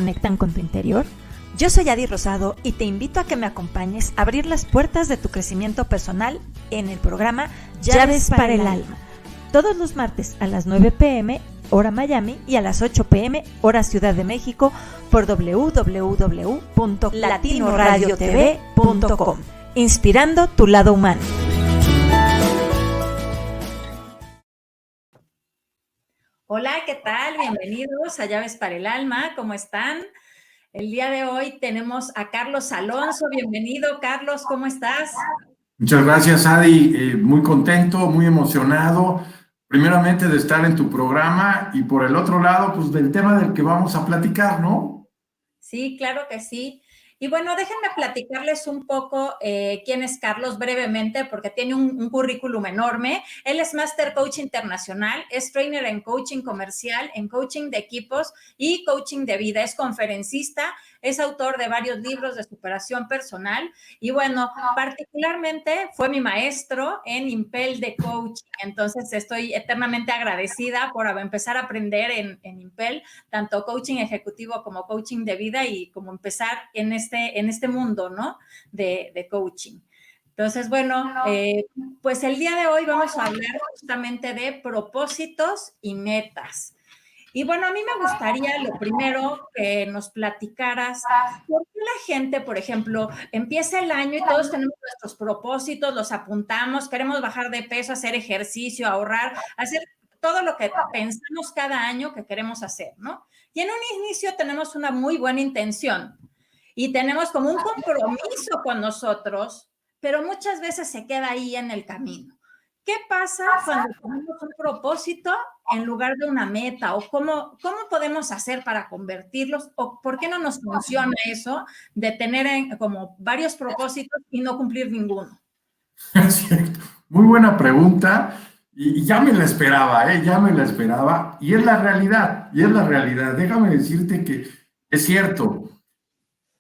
conectan con tu interior? Yo soy Adi Rosado y te invito a que me acompañes a abrir las puertas de tu crecimiento personal en el programa Llaves para el Alma. Todos los martes a las 9 p.m. hora Miami y a las 8 p.m. hora Ciudad de México por www.latinoradiotv.com. Inspirando tu lado humano. Hola, ¿qué tal? Bienvenidos a Llaves para el Alma. ¿Cómo están? El día de hoy tenemos a Carlos Alonso. Bienvenido, Carlos. ¿Cómo estás? Muchas gracias, Adi. Muy contento, muy emocionado, primeramente de estar en tu programa y por el otro lado, pues del tema del que vamos a platicar, ¿no? Sí, claro que sí. Y bueno, déjenme platicarles un poco quién es Carlos brevemente, porque tiene un currículum enorme. Él es Master Coach Internacional, es trainer en coaching comercial, en coaching de equipos y coaching de vida. Es conferencista, es autor de varios libros de superación personal y bueno, particularmente fue mi maestro en Impel de coaching. Entonces estoy eternamente agradecida por empezar a aprender en Impel, tanto coaching ejecutivo como coaching de vida y como empezar en este mundo, ¿no? De coaching. Entonces, bueno, pues el día de hoy vamos a hablar justamente de propósitos y metas. Y bueno, a mí me gustaría lo primero que nos platicaras, ¿por qué la gente, por ejemplo, empieza el año y todos tenemos nuestros propósitos, los apuntamos, queremos bajar de peso, hacer ejercicio, ahorrar, hacer todo lo que pensamos cada año que queremos hacer, ¿no? Y en un inicio tenemos una muy buena intención y tenemos como un compromiso con nosotros, pero muchas veces se queda ahí en el camino. ¿Qué pasa cuando tenemos un propósito en lugar de una meta? ¿O cómo podemos hacer para convertirlos? ¿O por qué no nos funciona eso de tener como varios propósitos y no cumplir ninguno? Es cierto. Muy buena pregunta y ya me la esperaba, ya me la esperaba. Y es la realidad, Déjame decirte que es cierto.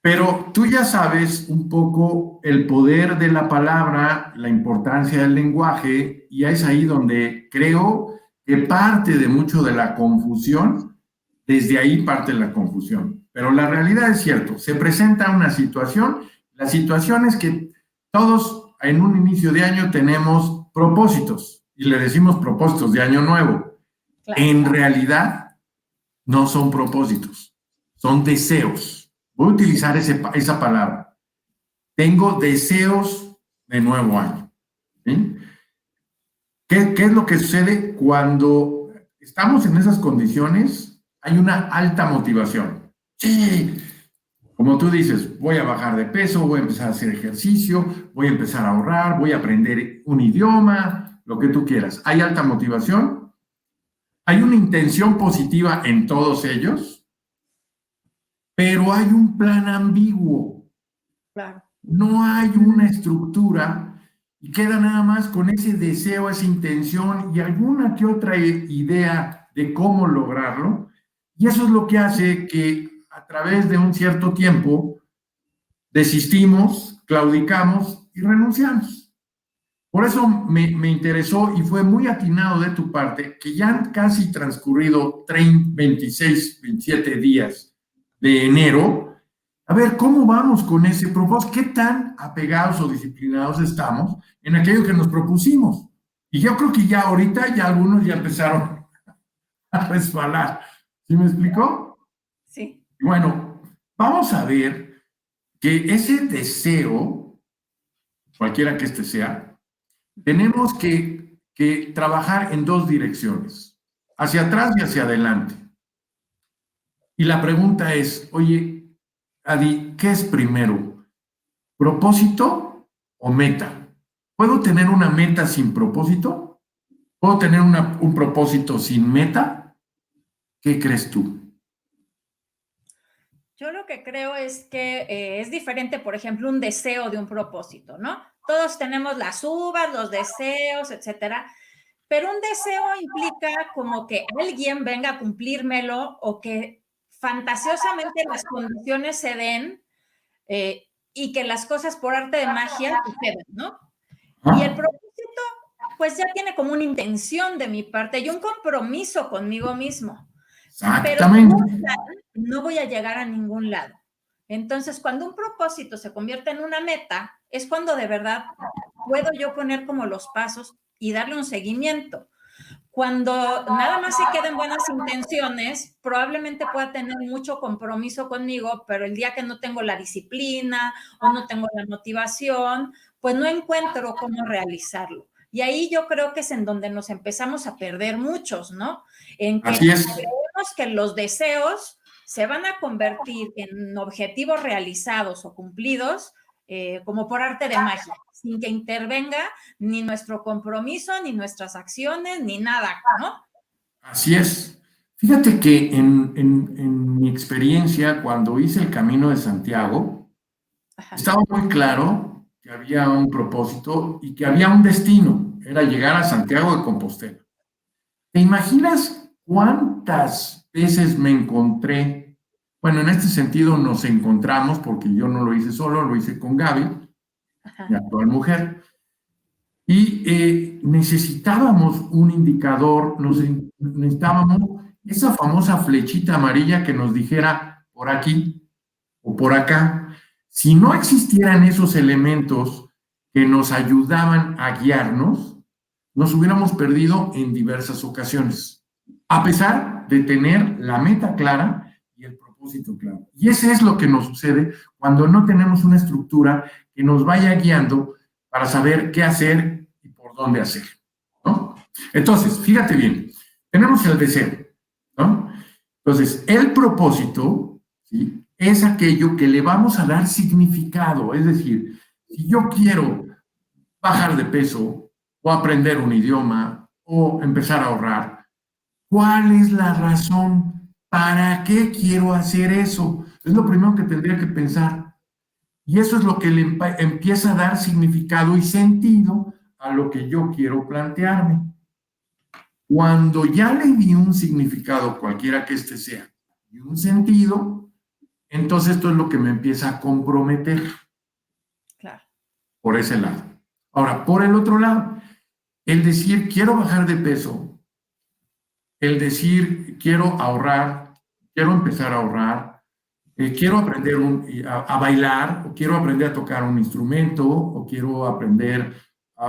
Pero tú ya sabes un poco el poder de la palabra, la importancia del lenguaje, y es ahí donde creo que parte de mucho de la confusión, desde ahí parte la confusión. Pero la realidad es cierto, se presenta una situación, la situación es que todos en un inicio de año tenemos propósitos, y le decimos propósitos de año nuevo. Claro. En realidad no son propósitos, son deseos. Voy a utilizar esa palabra. Tengo deseos de nuevo año. ¿Sí? ¿Qué es lo que sucede cuando estamos en esas condiciones? Hay una alta motivación. Sí, como tú dices, voy a bajar de peso, voy a empezar a hacer ejercicio, voy a empezar a ahorrar, voy a aprender un idioma, lo que tú quieras. Hay alta motivación, hay una intención positiva en todos ellos, pero hay un plan ambiguo. Claro. No hay una estructura y queda nada más con ese deseo, esa intención y alguna que otra idea de cómo lograrlo. Y eso es lo que hace que a través de un cierto tiempo desistimos, claudicamos y renunciamos. Por eso me interesó y fue muy atinado de tu parte que ya han casi transcurrido 30, 26, 27 días de enero. A ver, ¿cómo vamos con ese propósito? ¿Qué tan apegados o disciplinados estamos en aquello que nos propusimos? Y yo creo que ya ahorita ya algunos ya empezaron a resbalar. ¿Sí me explicó? Sí. Bueno, vamos a ver que ese deseo, cualquiera que este sea, tenemos que trabajar en dos direcciones, hacia atrás y hacia adelante. Y la pregunta es, oye, Adi, ¿qué es primero? ¿Propósito o meta? ¿Puedo tener una meta sin propósito? ¿Puedo tener un propósito sin meta? ¿Qué crees tú? Yo lo que creo es que es diferente, por ejemplo, un deseo de un propósito, ¿no? Todos tenemos las uvas, los deseos, etcétera, pero un deseo implica como que alguien venga a cumplírmelo o que fantasiosamente las condiciones se den y que las cosas por arte de magia sucedan, ¿no? Y el propósito, pues ya tiene como una intención de mi parte y un compromiso conmigo mismo. Pero sin Exactamente. un plan no voy a llegar a ningún lado. Entonces, cuando un propósito se convierte en una meta, es cuando de verdad puedo yo poner como los pasos y darle un seguimiento. Cuando nada más se queden buenas intenciones, probablemente pueda tener mucho compromiso conmigo, pero el día que no tengo la disciplina o no tengo la motivación, pues no encuentro cómo realizarlo. Y ahí yo creo que es en donde nos empezamos a perder muchos, ¿no? En que Así es. creemos que los deseos se van a convertir en objetivos realizados o cumplidos como por arte de magia, sin que intervenga ni nuestro compromiso, ni nuestras acciones, ni nada, ¿no? Así es. Fíjate que en mi experiencia, cuando hice el Camino de Santiago, Ajá. estaba muy claro que había un propósito y que había un destino, era llegar a Santiago de Compostela. ¿Te imaginas cuántas veces me encontré? Bueno, en este sentido nos encontramos, porque yo no lo hice solo, lo hice con Gaby, mi Ajá. actual mujer, y necesitábamos un indicador, necesitábamos esa famosa flechita amarilla que nos dijera por aquí o por acá. Si no existieran esos elementos que nos ayudaban a guiarnos, nos hubiéramos perdido en diversas ocasiones, a pesar de tener la meta clara y el propósito claro. Y ese es lo que nos sucede cuando no tenemos una estructura que nos vaya guiando para saber qué hacer y por dónde hacer, ¿no? Entonces, fíjate bien, tenemos el deseo, ¿no? Entonces, el propósito, ¿sí?, es aquello que le vamos a dar significado. Es decir, si yo quiero bajar de peso o aprender un idioma o empezar a ahorrar, ¿cuál es la razón? ¿Para qué quiero hacer eso? Es lo primero que tendría que pensar. Y eso es lo que le empieza a dar significado y sentido a lo que yo quiero plantearme. Cuando ya le di un significado, cualquiera que este sea, y un sentido, entonces esto es lo que me empieza a comprometer. Claro. Por ese lado. Ahora, por el otro lado, el decir quiero bajar de peso, el decir quiero ahorrar, quiero empezar a ahorrar, quiero aprender a bailar, o quiero aprender a tocar un instrumento, o quiero aprender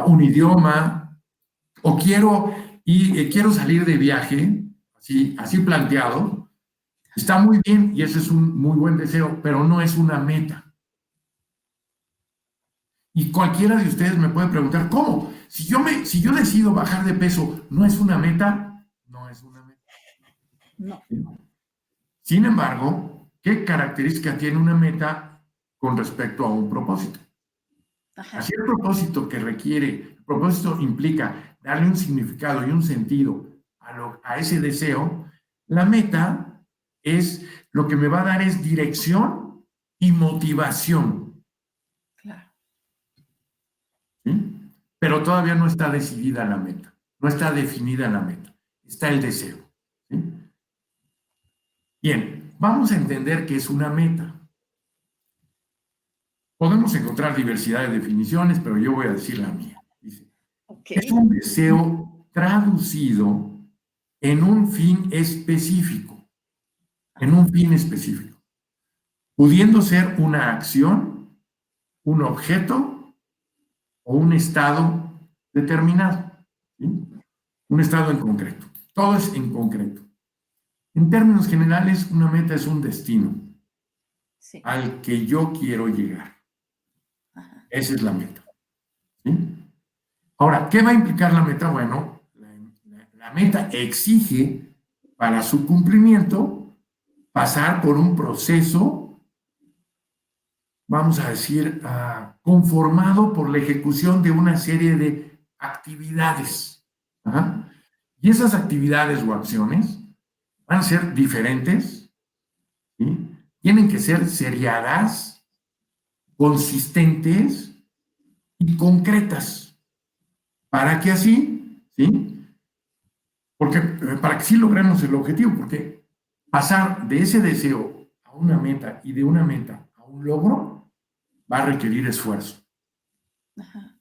un idioma, o quiero salir de viaje, así planteado, está muy bien y ese es un muy buen deseo, pero no es una meta. Y cualquiera de ustedes me puede preguntar, ¿cómo? Si yo decido bajar de peso, ¿no es una meta? No es una meta. No. Sin embargo, ¿qué característica tiene una meta con respecto a un propósito? Ajá. Así el propósito el propósito implica darle un significado y un sentido a ese deseo, la meta es lo que me va a dar es dirección y motivación. Claro. ¿Sí? Pero todavía no está decidida la meta, no está definida la meta, está el deseo. ¿Sí? Bien, vamos a entender qué es una meta. Podemos encontrar diversidad de definiciones, pero yo voy a decir la mía. Dice, Ok. es un deseo traducido en un fin específico, pudiendo ser una acción, un objeto o un estado determinado, ¿sí? Un estado en concreto. Todo es en concreto. En términos generales, una meta es un destino Sí. al que yo quiero llegar. Ajá. Esa es la meta. ¿Sí? Ahora, ¿qué va a implicar la meta? Bueno, la meta exige para su cumplimiento pasar por un proceso, vamos a decir, conformado por la ejecución de una serie de actividades. ¿Ajá? Y esas actividades o acciones van a ser diferentes, ¿sí? Tienen que ser seriadas, consistentes y concretas, para que así, ¿sí? Porque para que sí logremos el objetivo, porque pasar de ese deseo a una meta y de una meta a un logro va a requerir esfuerzo, Ajá.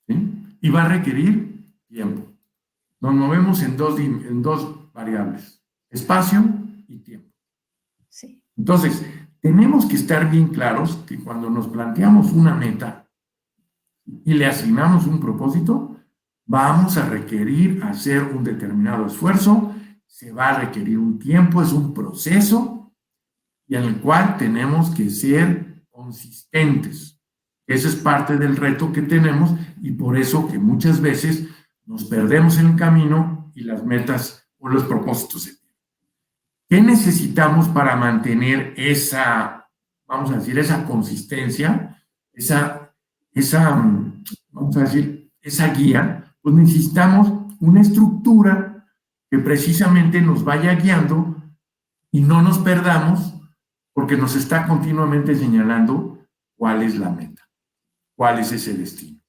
¿sí? Y va a requerir tiempo. Nos movemos en dos variables, espacio Entonces, tenemos que estar bien claros que cuando nos planteamos una meta y le asignamos un propósito, vamos a requerir hacer un determinado esfuerzo, se va a requerir un tiempo, es un proceso y en el cual tenemos que ser consistentes. Ese es parte del reto que tenemos y por eso que muchas veces nos perdemos en el camino y las metas o los propósitos se pierden. ¿Qué necesitamos para mantener esa, vamos a decir, esa consistencia, vamos a decir, esa guía? Pues necesitamos una estructura que precisamente nos vaya guiando y no nos perdamos porque nos está continuamente señalando cuál es la meta, cuál es ese destino.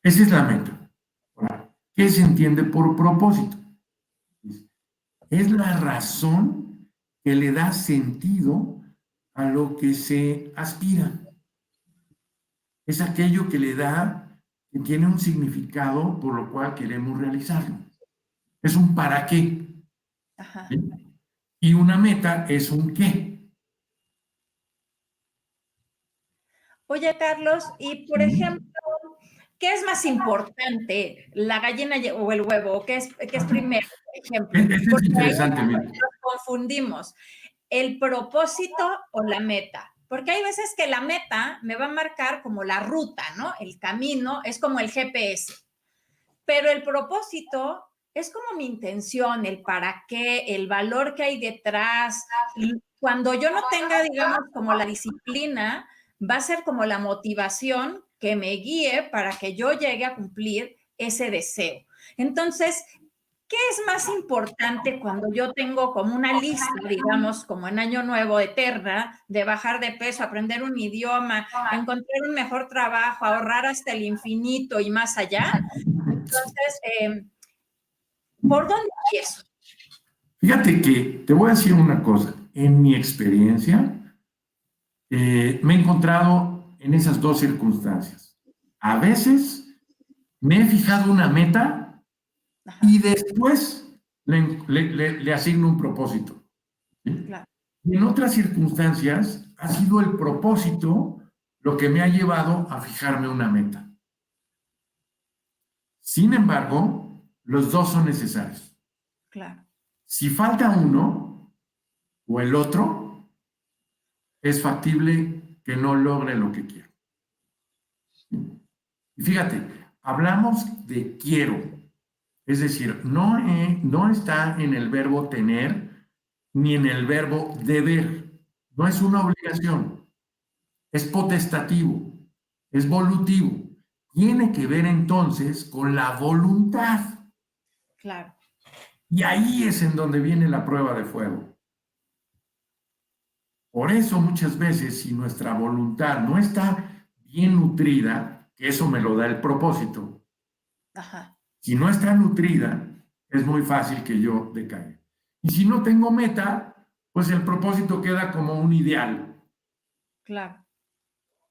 Esa es la meta. Ahora, ¿qué se entiende por propósito? Es la razón que le da sentido a lo que se aspira. Es aquello que le da, que tiene un significado por lo cual queremos realizarlo. Es un para qué. Ajá. ¿Sí? Y una meta es un qué. Oye, Carlos, y por ejemplo, ¿qué es más importante, la gallina o el huevo? ¿Qué es primero, por ejemplo? Este es Porque ahí interesante, mira. nos confundimos. ¿El propósito o la meta? Porque hay veces que la meta me va a marcar como la ruta, ¿no? El camino es como el GPS. Pero el propósito es como mi intención, el para qué, el valor que hay detrás. Cuando yo no tenga, digamos, como la disciplina, va a ser como la motivación que me guíe para que yo llegue a cumplir ese deseo. Entonces, ¿qué es más importante cuando yo tengo como una lista, digamos, como en Año Nuevo eterna, de bajar de peso, aprender un idioma, encontrar un mejor trabajo, ahorrar hasta el infinito y más allá? Entonces, ¿por dónde empiezo? Fíjate que te voy a decir una cosa. En mi experiencia, me he encontrado en esas dos circunstancias. A veces me he fijado una meta Ajá, y después le asigno un propósito. ¿Sí? claro, Y en otras circunstancias ha sido el propósito lo que me ha llevado a fijarme una meta. Sin embargo, los dos son necesarios. claro. Si falta uno o el otro, es factible que no logre lo que quiero. Y fíjate, hablamos de quiero, es decir, no está en el verbo tener ni en el verbo deber. No es una obligación, es potestativo, es volutivo. Tiene que ver entonces con la voluntad. Claro. Y ahí es en donde viene la prueba de fuego. Por eso muchas veces, si nuestra voluntad no está bien nutrida, que eso me lo da el propósito, Ajá, si no está nutrida, es muy fácil que yo decaiga. Y si no tengo meta, pues el propósito queda como un ideal. claro.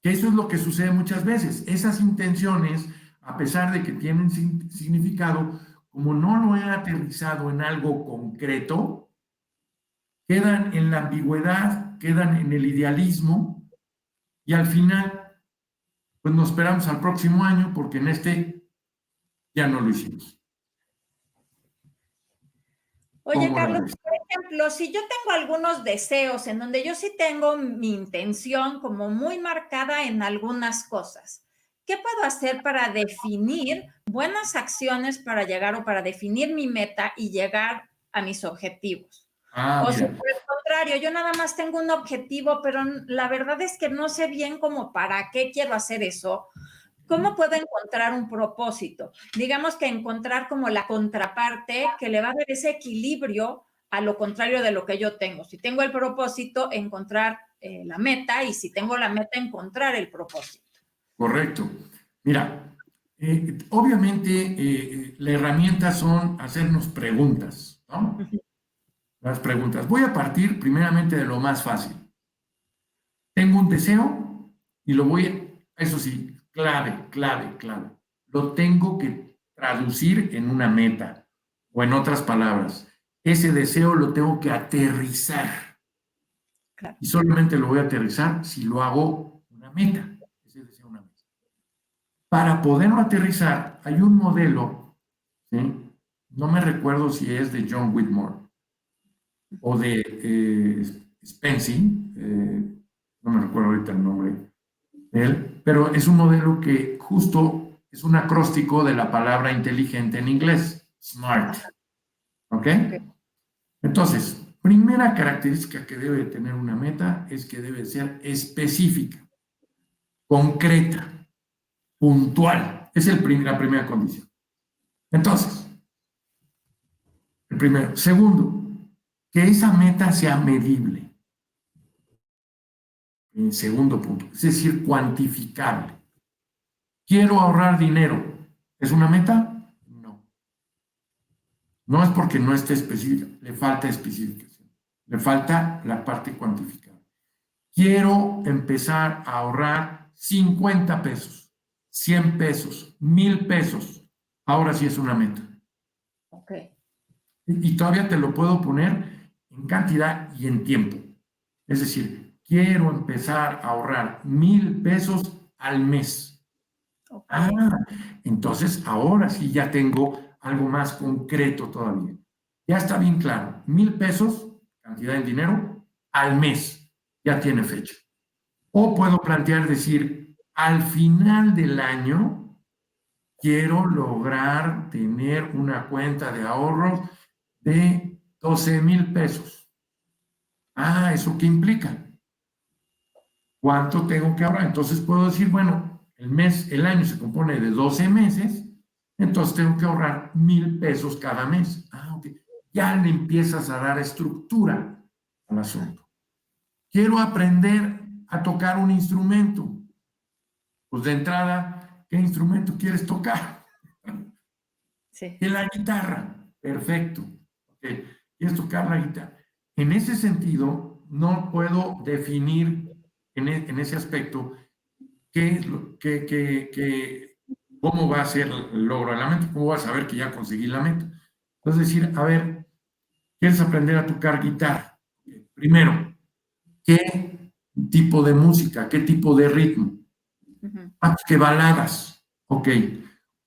Que eso es lo que sucede muchas veces. Esas intenciones, a pesar de que tienen significado, como no lo he aterrizado en algo concreto, quedan en la ambigüedad, quedan en el idealismo y al final, pues nos esperamos al próximo año porque en este ya no lo hicimos. Oye, ¿Cómo la Carlos, ves? por ejemplo, si yo tengo algunos deseos en donde yo sí tengo mi intención como muy marcada en algunas cosas, ¿qué puedo hacer para definir buenas acciones para llegar o para definir mi meta y llegar a mis objetivos? Ah, O si mira, por el contrario, yo nada más tengo un objetivo, pero la verdad es que no sé bien cómo para qué quiero hacer eso. ¿Cómo puedo encontrar un propósito? Digamos que encontrar como la contraparte que le va a dar ese equilibrio a lo contrario de lo que yo tengo. Si tengo el propósito, encontrar la meta y si tengo la meta, encontrar el propósito. correcto. Mira, obviamente la herramienta son hacernos preguntas, ¿no? Las preguntas. Voy a partir primeramente de lo más fácil. Tengo un deseo y lo eso sí, clave, clave, clave. Lo tengo que traducir en una meta o en otras palabras. Ese deseo lo tengo que aterrizar. Claro. Y solamente lo voy a aterrizar si lo hago una meta. Es decir, una meta. Para poderlo aterrizar, hay un modelo, ¿sí? No me recuerdo si es de John Whitmore o de Spencer, no me recuerdo ahorita el nombre de él, pero es un modelo que justo es un acróstico de la palabra inteligente en inglés, SMART. ¿Ok? Entonces, primera característica que debe tener una meta es que debe ser específica, concreta, puntual. Es la primera condición. Entonces, el primero. Segundo, que esa meta sea medible. Segundo punto, es decir, cuantificable. Quiero ahorrar dinero. ¿Es una meta? No. No es porque no esté específica, le falta especificación. Le falta la parte cuantificable. Quiero empezar a ahorrar 50 pesos, 100 pesos, 1000 pesos. Ahora sí es una meta. Ok. Y todavía te lo puedo poner en cantidad y en tiempo. Es decir, quiero empezar a ahorrar 1000 pesos al mes. Okay. Entonces ahora sí ya tengo algo más concreto todavía. Ya está bien claro, 1000 pesos, cantidad en dinero, al mes. Ya tiene fecha. O puedo plantear decir, al final del año quiero lograr tener una cuenta de ahorros de 12,000 pesos. ¿Eso qué implica? ¿Cuánto tengo que ahorrar? Entonces puedo decir, bueno, el año se compone de 12 meses, entonces tengo que ahorrar 1000 pesos cada mes. Ok. Ya le empiezas a dar estructura al asunto. Quiero aprender a tocar un instrumento. Pues de entrada, ¿qué instrumento quieres tocar? Sí. Que la guitarra. Perfecto. Okay. ¿Quieres tocar la guitarra? En ese sentido, no puedo definir en ese aspecto cómo va a ser el logro de la meta, cómo vas a saber que ya conseguí la meta. Entonces decir, a ver, ¿quieres aprender a tocar guitarra? Primero, ¿qué tipo de música? ¿Qué tipo de ritmo? ¿Qué baladas? Ok.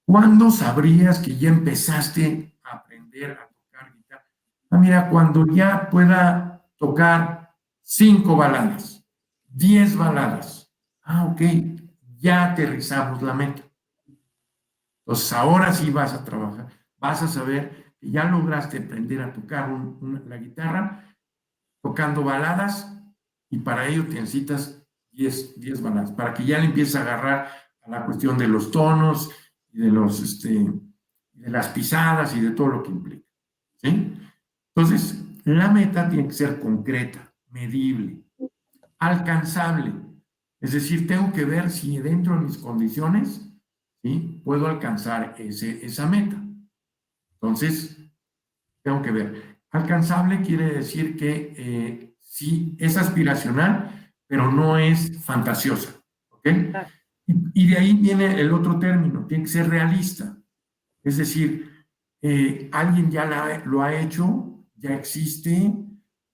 ¿Cuándo sabrías que ya empezaste a aprender a tocar guitarra? Mira, cuando ya pueda tocar 5 baladas, 10 baladas. Ok, ya aterrizamos la meta. Entonces, ahora sí vas a trabajar, vas a saber que ya lograste aprender a tocar la guitarra tocando baladas y para ello te necesitas 10 baladas, para que ya le empieces a agarrar a la cuestión de los tonos y de las pisadas y de todo lo que implica. ¿Sí? Entonces, la meta tiene que ser concreta, medible, alcanzable. Es decir, tengo que ver si dentro de mis condiciones, ¿sí?, puedo alcanzar esa meta. Entonces, tengo que ver. Alcanzable quiere decir que sí es aspiracional, pero no es fantasiosa. ¿Ok? Y de ahí viene el otro término, tiene que ser realista. Es decir, alguien ya lo ha hecho, ya existe,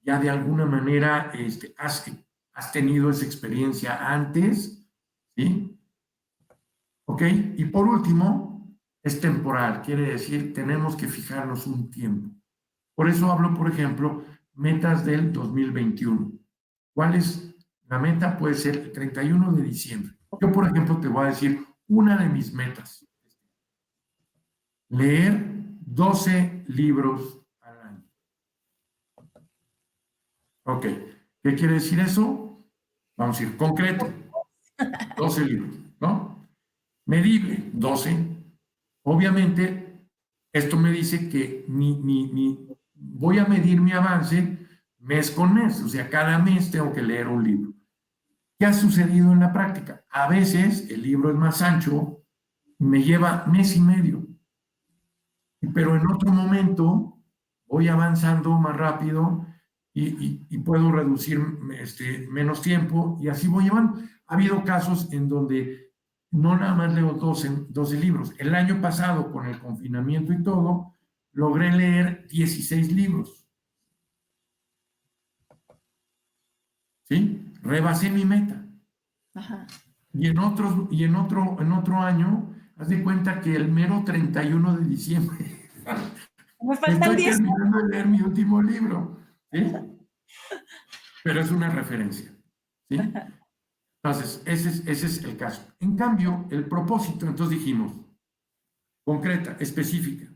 ya de alguna manera has tenido esa experiencia antes, ¿sí? ¿Ok? Y por último, es temporal, quiere decir, tenemos que fijarnos un tiempo. Por eso hablo, por ejemplo, metas del 2021. ¿Cuál es la meta? Puede ser el 31 de diciembre. Yo, por ejemplo, te voy a decir una de mis metas. Leer 12 libros al año. Ok. ¿Qué quiere decir eso? Vamos a ir concreto. 12 libros, ¿no? Medible, 12. Obviamente, esto me dice que voy a medir mi avance mes con mes. O sea, cada mes tengo que leer un libro. ¿Qué ha sucedido en la práctica? A veces el libro es más ancho y me lleva mes y medio. Pero en otro momento voy avanzando más rápido y puedo reducir menos tiempo y así voy llevando. Ha habido casos en donde no nada más leo 12 libros. El año pasado, con el confinamiento y todo, logré leer 16 libros. ¿sí? Rebasé mi meta. Ajá. Y en otro año, haz de cuenta que el mero 31 de diciembre Me faltan estoy 10. terminando de leer mi último libro, ¿sí? Pero es una referencia, ¿sí? Entonces, ese es el caso. En cambio, el propósito, entonces dijimos, concreta, específica,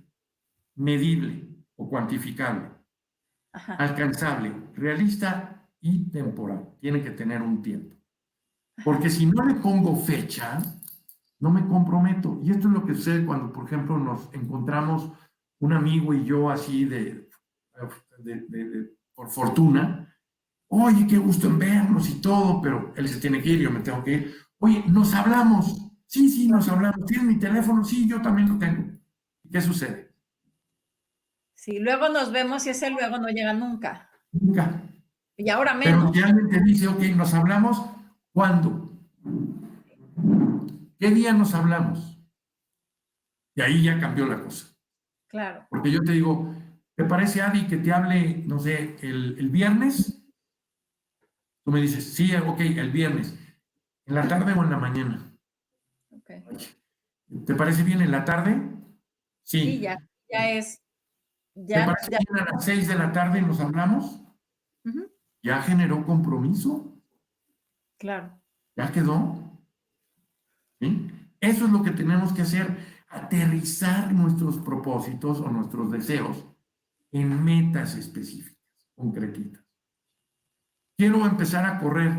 medible o cuantificable, Ajá. alcanzable, realista y temporal. Tiene que tener un tiempo. Ajá. Porque si no le pongo fecha, no me comprometo. Y esto es lo que sucede cuando, por ejemplo, nos encontramos un amigo y yo así por fortuna. Oye, qué gusto en vernos y todo, pero él se tiene que ir, yo me tengo que ir. Oye, nos hablamos. Sí, sí, nos hablamos. ¿Tienes mi teléfono? Sí, yo también lo tengo. ¿Y qué sucede? Sí, luego nos vemos y ese luego no llega nunca. Nunca. Y ahora Pero si menos. alguien te dice, ok, nos hablamos, ¿cuándo? ¿Qué día nos hablamos? Y ahí ya cambió la cosa. Claro. Porque yo te digo, ¿te parece, Adi, que te hable, no sé, el viernes? Tú me dices, sí, ok, el viernes. ¿En la tarde o en la mañana? Okay. ¿Te parece bien en la tarde? Sí, Sí. ya es, ¿Te parece ya. bien a las 6 de la tarde nos hablamos? Ujú, Ya generó compromiso, claro. ya quedó. ¿Sí? Eso es lo que tenemos que hacer, aterrizar nuestros propósitos o nuestros deseos en metas específicas, concretitas. Quiero empezar a correr,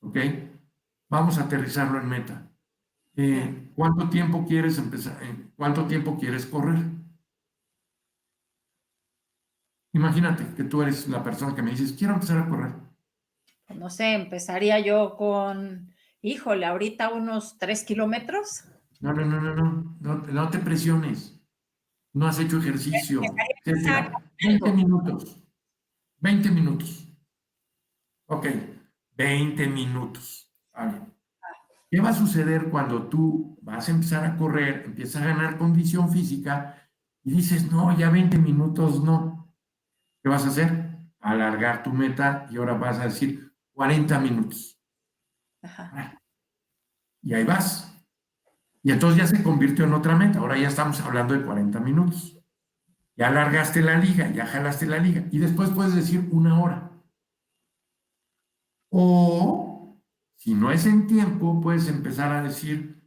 ¿ok? Vamos a aterrizarlo en meta. Claro. ¿Cuánto tiempo quieres empezar? ¿Cuánto tiempo quieres correr? Imagínate que tú eres la persona que me dices, quiero empezar a correr. Pues no sé, empezaría yo con, híjole, ahorita unos 3 kilómetros. No, no, no, no, no, no, no te presiones. No has hecho ejercicio, Empezaría etcétera. 20 caminando. minutos. 20 minutos. Ok, 20 minutos. Vale. ¿Qué va a suceder cuando tú vas a empezar a correr, empiezas a ganar condición física y dices, no, ya 20 minutos no? ¿Qué vas a hacer? Alargar tu meta y ahora vas a decir 40 minutos. Ajá. Y ahí vas. Y entonces ya se convirtió en otra meta. Ahora ya estamos hablando de 40 minutos. Ya alargaste la liga, ya jalaste la liga. Y después puedes decir 1 hora. O, si no es en tiempo, puedes decir,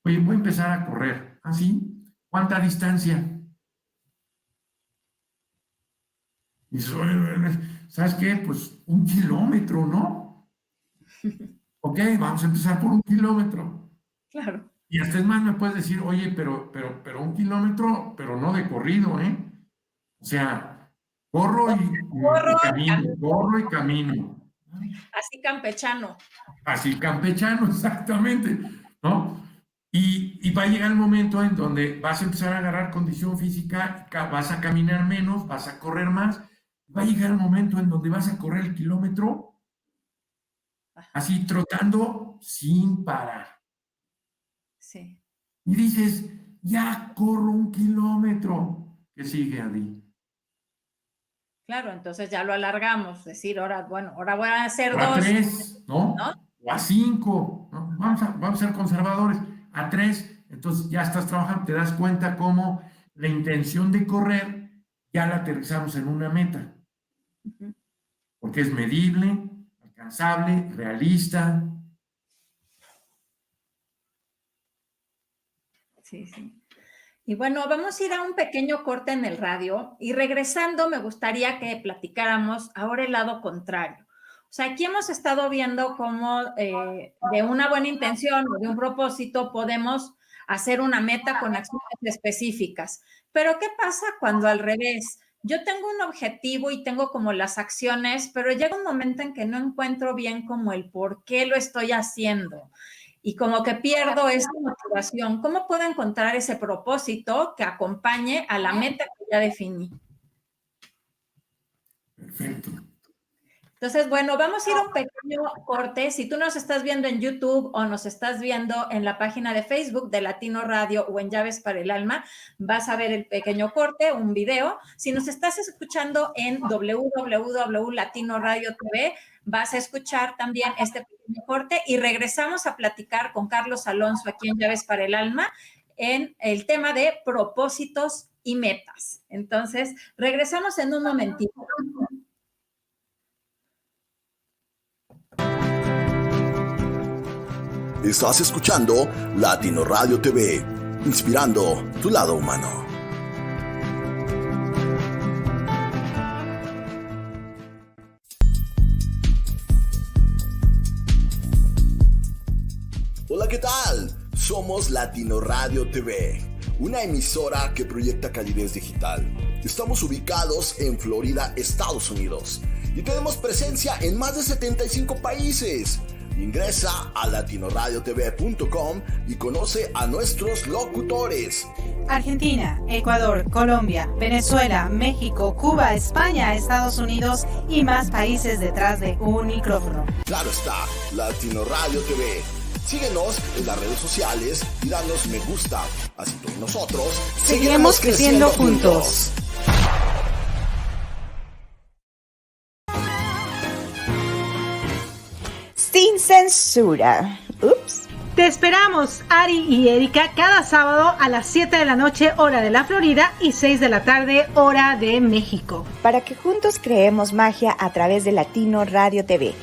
oye, voy a empezar a correr. ¿Así? ¿Cuánta distancia? Y dices, "Oye, ¿sabes qué? Pues 1 kilómetro, ¿no? Ok, vamos a empezar por 1 kilómetro. Claro. Y hasta es más, me puedes decir, oye, pero 1 kilómetro, pero no de corrido, ¿eh? O sea, corro O y corro, camino, corro y camino. así campechano. Así campechano, exactamente, ¿no? Y va a llegar el momento en donde vas a empezar a agarrar condición física, vas a caminar menos, vas a correr más. Va a llegar el momento en donde vas a correr el kilómetro, Ajá. así trotando sin parar. Sí. Y dices, ya corro 1 kilómetro. ¿Qué sigue, Adi? Claro, entonces ya lo alargamos, decir, ahora, bueno, ahora voy a hacer O a 2, 3, ¿no? ¿no? O a 5, ¿no? Vamos a ser conservadores. A 3, entonces ya estás trabajando, te das cuenta cómo la intención de correr ya la aterrizamos en una meta, Ujú. porque es medible, alcanzable, realista. Sí, sí. Y bueno, vamos a ir a un pequeño corte en el radio y regresando me gustaría que platicáramos ahora el lado contrario. O sea, aquí hemos estado viendo cómo de una buena intención o de un propósito podemos hacer una meta con acciones específicas. Pero ¿qué pasa cuando al revés? Yo tengo un objetivo y tengo como las acciones, pero llega un momento en que no encuentro bien como el por qué lo estoy haciendo y como que pierdo esa motivación. ¿Cómo puedo encontrar ese propósito que acompañe a la meta que ya definí? Perfecto. Entonces, bueno, vamos a ir a un pequeño pequeño corte. Si tú nos estás viendo en YouTube o nos estás viendo en la página de Facebook de Latino Radio o en Llaves para el Alma, vas a ver el pequeño corte, un video. Si nos estás escuchando en www.latino Radio TV, vas a escuchar también este pequeño corte y regresamos a platicar con Carlos Alonso aquí en Llaves para el Alma en el tema de propósitos y metas. Entonces, regresamos en un momentito. Estás escuchando Latino Radio TV, inspirando tu lado humano. Hola, ¿qué tal? Somos Latino Radio TV, una emisora que proyecta calidez digital. Estamos ubicados en Florida, Estados Unidos, y tenemos presencia en más de 75 países. Ingresa a latinoradiotv.com y conoce a nuestros locutores. Argentina, Ecuador, Colombia, Venezuela, México, Cuba, España, Estados Unidos y más países detrás de un micrófono. Claro está, Latino Radio TV. Síguenos en las redes sociales y danos me gusta. Así todos nosotros seguiremos creciendo juntos. Sin censura. Ups. Te esperamos, Ari y Erika, cada sábado a las 7 de la noche, hora de la Florida, y 6 de la tarde, hora de México. Para que juntos creemos magia a través de Latino Radio TV.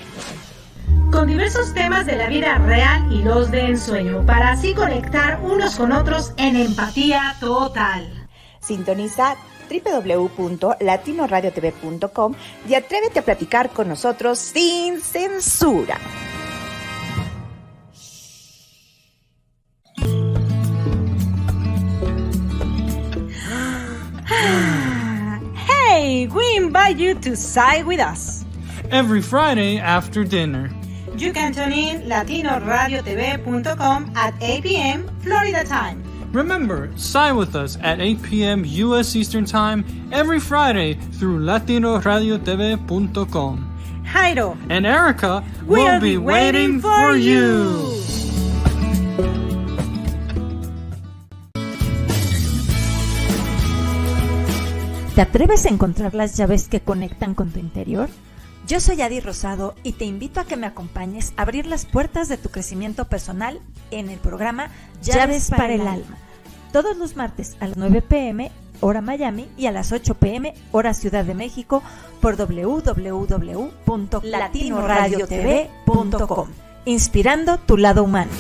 Con diversos temas de la vida real y los de ensueño, para así conectar unos con otros en empatía total. Sintoniza www.latinoradiotv.com y atrévete a platicar con nosotros sin censura. Hey, we invite you to side with us. Every Friday after dinner. You can tune in latinoradiotv.com at 8 p.m. Florida time. Remember, sign with us at 8 p.m. U.S. Eastern Time every Friday through latinoradiotv.com. Jairo And Erica will be waiting for you. ¿Te atreves a encontrar las llaves que conectan con tu interior? Yo soy Adi Rosado y te invito a que me acompañes a abrir las puertas de tu crecimiento personal en el programa Llaves para el Alma. Todos los martes a las 9 p.m. hora Miami y a las 8 p.m. hora Ciudad de México por www.latinoradiotv.com. Inspirando tu lado humano.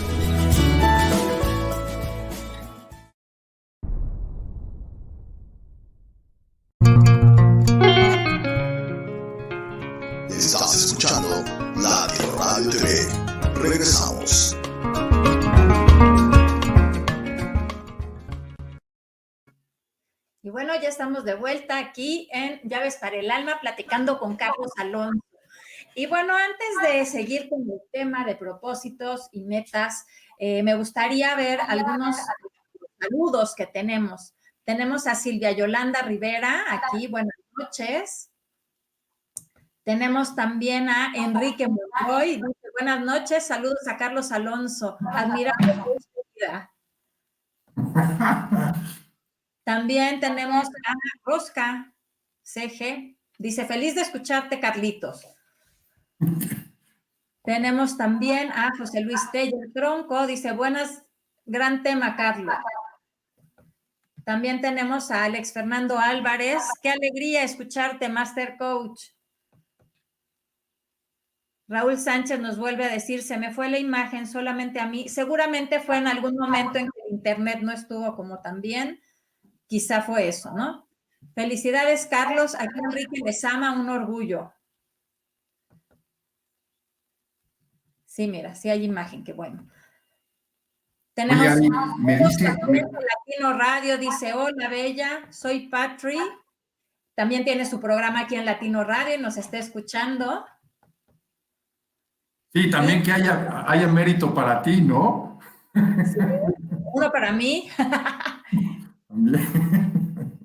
Estás escuchando Latino Radio TV. Regresamos. Y bueno, ya estamos de vuelta aquí en Llaves para el Alma, platicando con Carlos Alonso. Y bueno, antes de seguir con el tema de propósitos y metas, me gustaría ver algunos saludos que tenemos. Tenemos a Silvia Yolanda Rivera aquí, buenas noches. Tenemos también a Enrique Monroy, dice buenas noches, saludos a Carlos Alonso, admirable por su vida. También tenemos a Rosca CG, dice feliz de escucharte, Carlitos. Tenemos también a José Luis Teller Tronco, dice buenas, gran tema, Carlos. También tenemos a Alex Fernando Álvarez, qué alegría escucharte, Master Coach. Raúl Sánchez nos vuelve a decir, se me fue la imagen solamente a mí. Seguramente fue en algún momento en que el internet no estuvo como tan bien. Quizá fue eso, ¿no? Felicidades, Carlos. Aquí Enrique les ama, un orgullo. Sí, mira, sí hay imagen, qué bueno. Tenemos Oye, me dice... Latino Radio, dice, hola, Bella, soy Patri. También tiene su programa aquí en Latino Radio y nos está escuchando. Sí, también que haya mérito para ti, ¿no? Sí, uno para mí. También.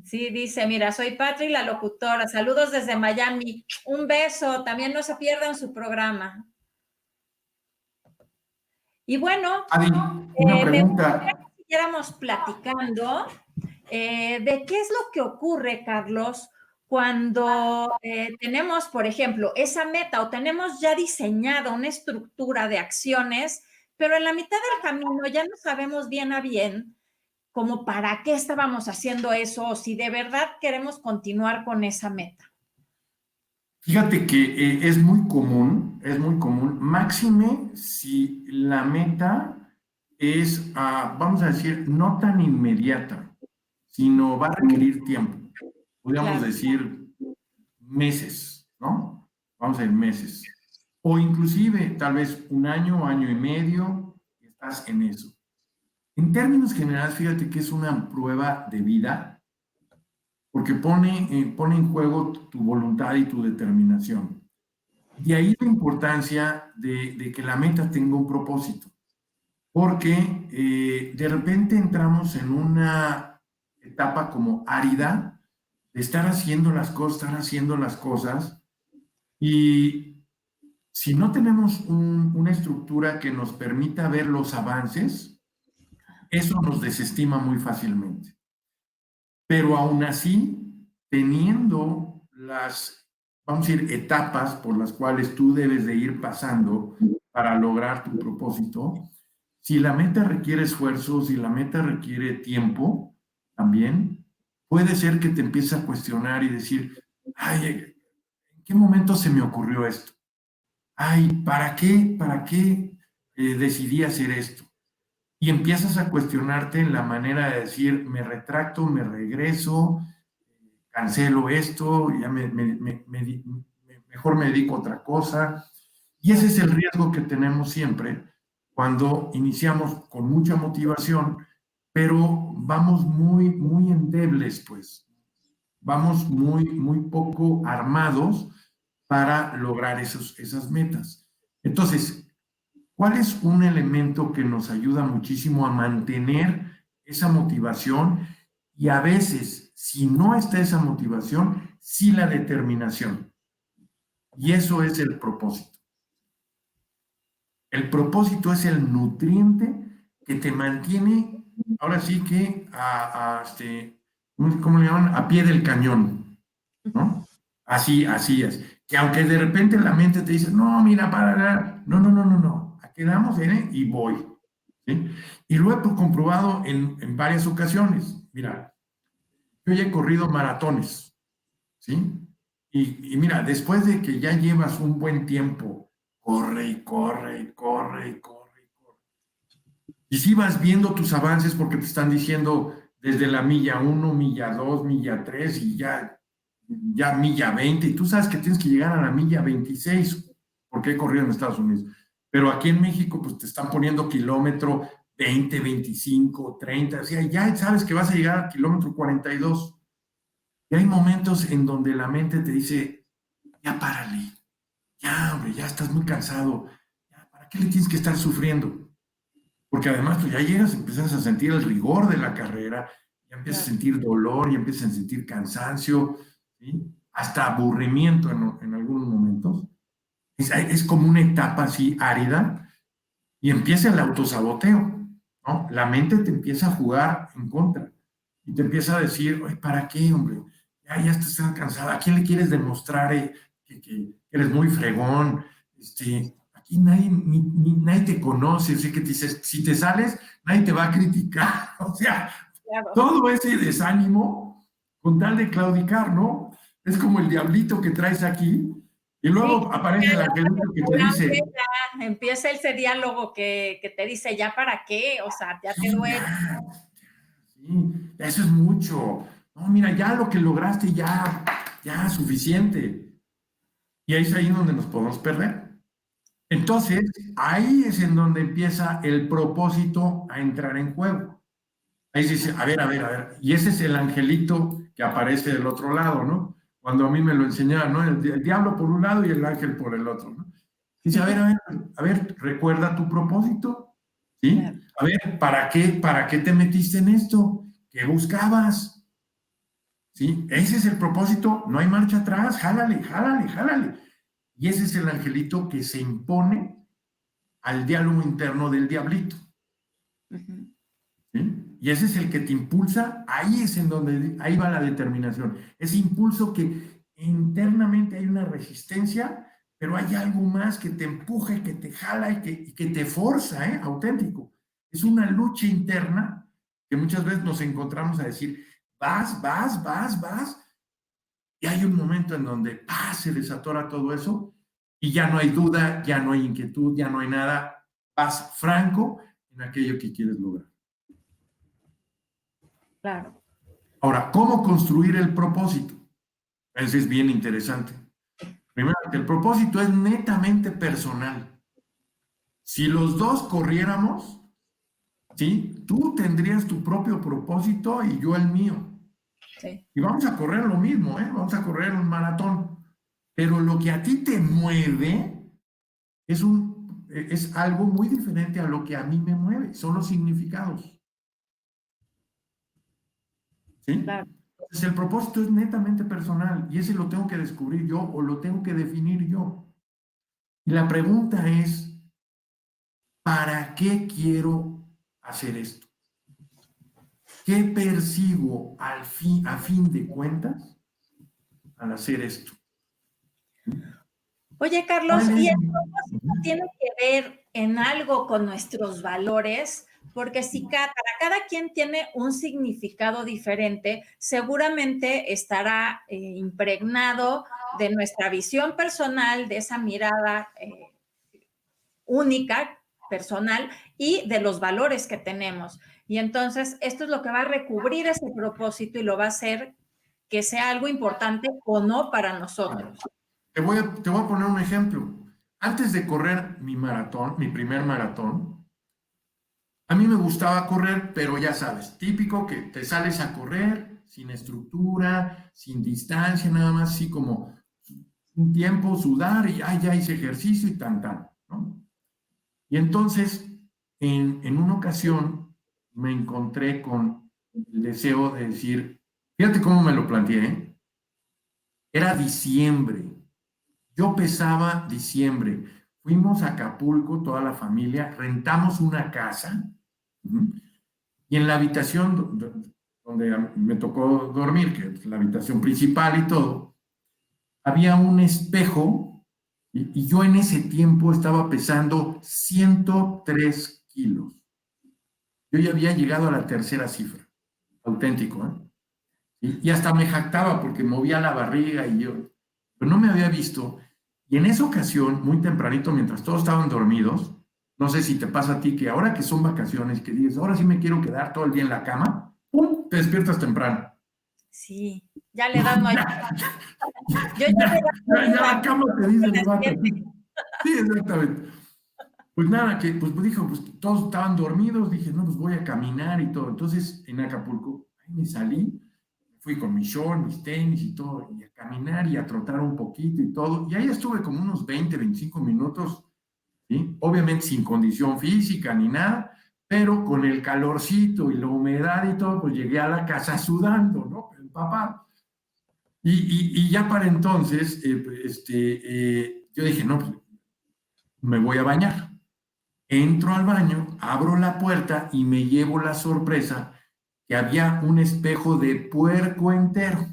Sí, dice, mira, soy Patri, la locutora. Saludos desde Miami. Un beso. También no se pierdan su programa. Y bueno, Adi, una me gustaría pregunta. que siguiéramos platicando de qué es lo que ocurre, Carlos, cuando tenemos, por ejemplo, esa meta o tenemos ya diseñada una estructura de acciones, pero en la mitad del camino ya no sabemos bien a bien como para qué estábamos haciendo eso o si de verdad queremos continuar con esa meta. Fíjate que es muy común, máxime si la meta es, vamos a decir, no tan inmediata, sino va a requerir tiempo. Podríamos Claro. decir meses, ¿no? Vamos a decir meses. O inclusive tal vez un año, año y medio, estás en eso. En términos generales, fíjate que es una prueba de vida porque pone en juego tu voluntad y tu determinación. De ahí la importancia de que la meta tenga un propósito, porque de repente entramos en una etapa como árida de estar haciendo las cosas, y si no tenemos una estructura que nos permita ver los avances, eso nos desestima muy fácilmente. Pero aún así, teniendo vamos a decir, etapas por las cuales tú debes de ir pasando para lograr tu propósito, si la meta requiere esfuerzo, si la meta requiere tiempo, también puede ser que te empieces a cuestionar y decir, ay, ¿en qué momento se me ocurrió esto? Ay, ¿para qué decidí hacer esto? Y empiezas a cuestionarte en la manera de decir, me retracto, me regreso, cancelo esto, ya mejor me dedico a otra cosa. Y ese es el riesgo que tenemos siempre cuando iniciamos con mucha motivación, pero vamos muy endebles, pues. Vamos muy poco armados para lograr esas metas. Entonces, ¿cuál es un elemento que nos ayuda muchísimo a mantener esa motivación? Y a veces, si no está esa motivación, sí la determinación. Y eso es el propósito. El propósito es el nutriente que te mantiene, ahora sí que, ¿cómo le llaman? A pie del cañón, ¿no? Así es. Que aunque de repente la mente te dice, no, mira, no. Quedamos en y voy. ¿Sí? Y lo he comprobado en varias ocasiones. Mira, yo ya he corrido maratones, ¿sí? Y mira, después de que ya llevas un buen tiempo, corre. Y si vas viendo tus avances porque te están diciendo desde la milla 1, milla 2, milla 3 y ya milla 20, y tú sabes que tienes que llegar a la milla 26, porque he corrido en Estados Unidos. Pero aquí en México, pues te están poniendo kilómetro 20, 25, 30, o sea, ya sabes que vas a llegar al kilómetro 42. Y hay momentos en donde la mente te dice, ya párale, ya, hombre, ya estás muy cansado, ya, ¿para qué le tienes que estar sufriendo? Porque además, pues ya llegas, empiezas a sentir el rigor de la carrera, ya empiezas a sentir dolor, ya empiezas a sentir cansancio, ¿sí? Hasta aburrimiento en algunos momentos. Es como una etapa así árida y empieza el autosaboteo, ¿no? La mente te empieza a jugar en contra y te empieza a decir, oye, ¿para qué, hombre? Ya estás tan cansada. ¿A quién le quieres demostrar que eres muy fregón? Aquí nadie te conoce, así que te dices, si te sales, nadie te va a criticar. O sea, claro, todo ese desánimo con tal de claudicar, ¿no? Es como el diablito que traes aquí. Y luego sí, aparece el angelito que te dice... Ya, empieza ese diálogo que te dice, ¿ya para qué? O sea, ya te duele. Sí, eso es mucho. No, mira, ya lo que lograste, ya suficiente. Y ahí es ahí donde nos podemos perder. Entonces, ahí es en donde empieza el propósito a entrar en juego. Ahí se dice, a ver. Y ese es el angelito que aparece del otro lado, ¿no? Cuando a mí me lo enseñaron, ¿no? El diablo por un lado y el ángel por el otro, ¿no? Dice, a ver, recuerda tu propósito, ¿sí? A ver, ¿para qué te metiste en esto? ¿Qué buscabas? ¿sí? Ese es el propósito, no hay marcha atrás, jálale, jálale, jálale. Y ese es el angelito que se impone al diálogo interno del diablito. ¿Sí? Y ese es el que te impulsa, ahí es en donde, ahí va la determinación. Ese impulso que internamente hay una resistencia, pero hay algo más que te empuja, que te jala y que te forza, auténtico. Es una lucha interna que muchas veces nos encontramos a decir, vas, y hay un momento en donde se desatora todo eso y ya no hay duda, ya no hay inquietud, ya no hay nada, vas franco en aquello que quieres lograr. Claro. Ahora, ¿cómo construir el propósito? Eso es bien interesante. Primero, el propósito es netamente personal. Si los dos corriéramos, ¿sí? Tú tendrías tu propio propósito y yo el mío. Sí. Y vamos a correr lo mismo, vamos a correr un maratón. Pero lo que a ti te mueve es algo muy diferente a lo que a mí me mueve. Son los significados. ¿Sí? Claro. Entonces el propósito es netamente personal y ese lo tengo que descubrir yo o lo tengo que definir yo. Y la pregunta es, ¿para qué quiero hacer esto? ¿Qué persigo a fin de cuentas al hacer esto? Oye, Carlos, ¿y el propósito tiene que ver en algo con nuestros valores? Porque si para cada quien tiene un significado diferente, seguramente estará impregnado de nuestra visión personal, de esa mirada única, personal, y de los valores que tenemos. Y entonces esto es lo que va a recubrir ese propósito y lo va a hacer que sea algo importante o no para nosotros. Te voy a poner un ejemplo. Antes de correr mi maratón, mi primer maratón, a mí me gustaba correr, pero ya sabes, típico que te sales a correr sin estructura, sin distancia, nada más así como un tiempo, sudar y ya hice ejercicio y tan, ¿no? Y entonces, en una ocasión, me encontré con el deseo de decir, fíjate cómo me lo planteé, era diciembre, yo pesaba diciembre, fuimos a Acapulco, toda la familia, rentamos una casa, y en la habitación donde me tocó dormir, que es la habitación principal y todo, había un espejo y yo en ese tiempo estaba pesando 103 kilos. Yo ya había llegado a la tercera cifra, auténtico, y hasta me jactaba porque movía la barriga y yo, pero no me había visto. Y en esa ocasión, muy tempranito, mientras todos estaban dormidos, no sé si te pasa a ti que ahora que son vacaciones, que dices, ahora sí me quiero quedar todo el día en la cama, ¡pum!, te despiertas temprano. Sí, ya le dan no hay... Ya la cama te dice, levántate. Sí, exactamente. Pues nada, que pues dijo, pues todos estaban dormidos, dije, no, pues voy a caminar y todo. Entonces, en Acapulco, ahí me salí, fui con mi short, mis tenis y todo, y a caminar y a trotar un poquito y todo. Y ahí estuve como unos 20, 25 minutos, ¿sí? Obviamente sin condición física ni nada, pero con el calorcito y la humedad y todo, pues llegué a la casa sudando, ¿no? El papá. Y ya para entonces, yo dije, no, pues me voy a bañar. Entro al baño, abro la puerta y me llevo la sorpresa que había un espejo de puerco entero.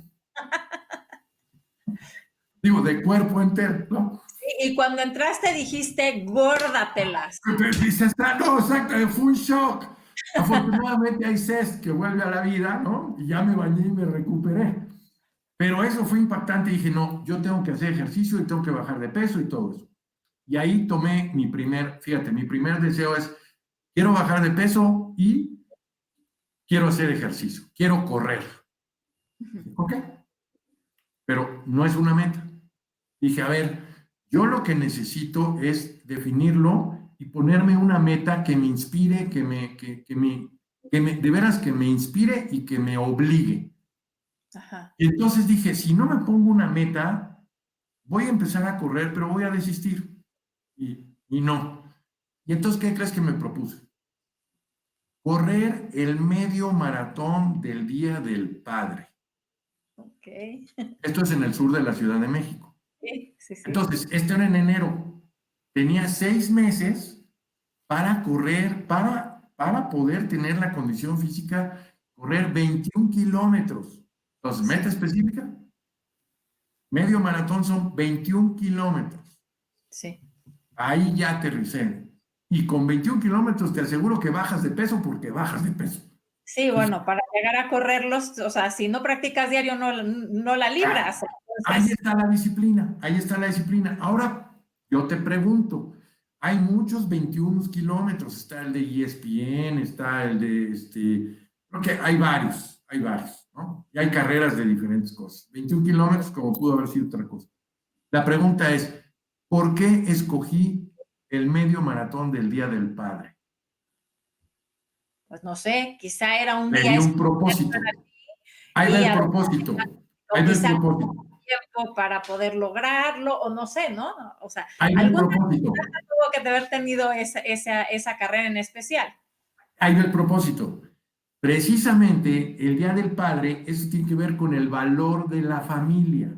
Digo, de cuerpo entero, ¿no? Y cuando entraste dijiste, górdatelas. Dices, no, exacto, fue un shock. Afortunadamente hay CES que vuelve a la vida, ¿no? Y ya me bañé y me recuperé. Pero eso fue impactante. Dije, no, yo tengo que hacer ejercicio y tengo que bajar de peso y todo eso. Y ahí tomé mi primer deseo es, quiero bajar de peso y quiero hacer ejercicio, quiero correr. ¿Ok? Pero no es una meta. Dije, a ver, yo lo que necesito es definirlo y ponerme una meta que me inspire, de veras que me inspire y que me obligue. Ajá. Y entonces dije, si no me pongo una meta, voy a empezar a correr, pero voy a desistir. Y no. ¿Y entonces qué crees que me propuse? Correr el medio maratón del Día del Padre. Esto es en el sur de la Ciudad de México. Sí. Entonces, esto era en enero. Tenía 6 meses para correr, para poder tener la condición física, correr 21 kilómetros. Entonces, meta específica, medio maratón son 21 kilómetros. Sí. Ahí ya aterricé. Y con 21 kilómetros te aseguro que bajas de peso porque bajas de peso. Sí, bueno, para llegar a correrlos, o sea, si no practicas diario, no la libras. Ahí está la disciplina, ahí está la disciplina. Ahora, yo te pregunto, hay muchos 21 kilómetros, está el de ESPN, está el de, creo que hay varios, ¿no? Y hay carreras de diferentes cosas. 21 kilómetros como pudo haber sido otra cosa. La pregunta es, ¿por qué escogí el medio maratón del Día del Padre? Pues no sé, quizá era un Tenía día un propósito. Ahí va el propósito. o quizá tiempo para poder lograrlo, o no sé, ¿no? O sea, algún propósito. Tuvo que haber tenido esa carrera en especial. Ahí va el propósito. Precisamente el Día del Padre, eso tiene que ver con el valor de la familia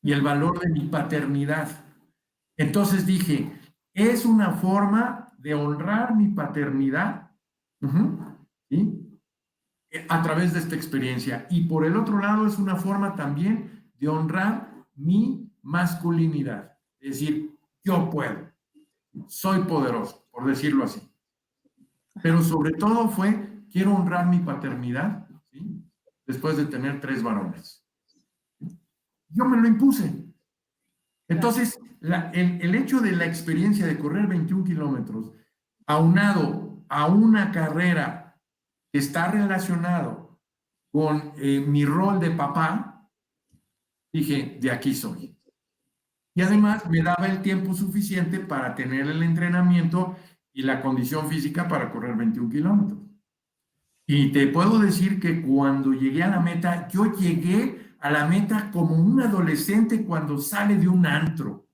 y el valor de mi paternidad. Entonces dije, es una forma de honrar mi paternidad, ¿sí? A través de esta experiencia. Y por el otro lado es una forma también de honrar mi masculinidad. Es decir, yo puedo, soy poderoso, por decirlo así. Pero sobre todo quiero honrar mi paternidad, ¿sí? Después de tener 3 varones. Yo me lo impuse. Entonces, el hecho de la experiencia de correr 21 kilómetros, aunado a una carrera que está relacionado con mi rol de papá, dije, de aquí soy. Y además me daba el tiempo suficiente para tener el entrenamiento y la condición física para correr 21 kilómetros. Y te puedo decir que cuando llegué a la meta, yo llegué a la meta como un adolescente cuando sale de un antro.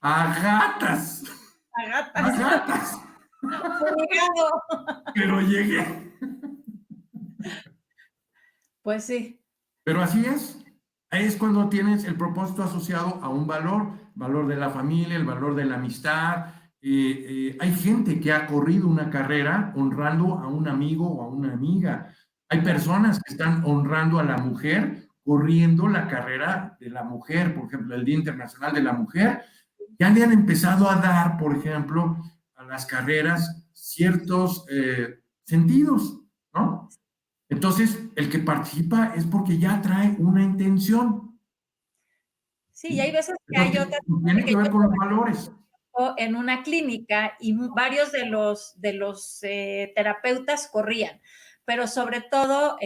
A gatas. A gatas. Pero llegué. Pues sí. Pero así es. Ahí es cuando tienes el propósito asociado a un valor de la familia, el valor de la amistad. Hay gente que ha corrido una carrera honrando a un amigo o a una amiga. Hay personas que están honrando a la mujer corriendo la carrera de la mujer, por ejemplo, el Día Internacional de la Mujer. Ya le han empezado a dar, por ejemplo, a las carreras ciertos sentidos, ¿no? Entonces, el que participa es porque ya trae una intención. Sí, y hay veces que hay otras. Tiene que ver con los valores. En una clínica y varios de los terapeutas corrían, pero sobre todo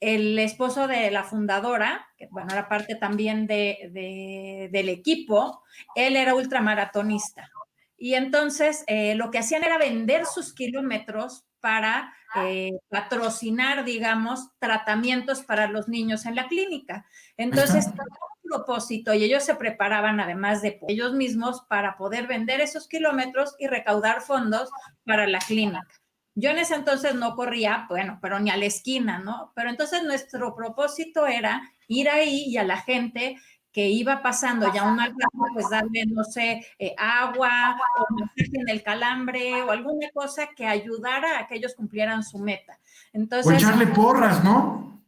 el esposo de la fundadora, que bueno, era parte también del equipo, él era ultramaratonista. Y entonces lo que hacían era vender sus kilómetros para patrocinar, digamos, tratamientos para los niños en la clínica. Entonces, propósito, y ellos se preparaban además de ellos mismos para poder vender esos kilómetros y recaudar fondos para la clínica. Yo en ese entonces no corría, bueno, pero ni a la esquina, ¿no? Pero entonces nuestro propósito era ir ahí y a la gente que iba pasando ya un mal rato, pues darle, no sé, agua o masaje en el calambre o alguna cosa que ayudara a que ellos cumplieran su meta. Entonces, o echarle porras, ¿no?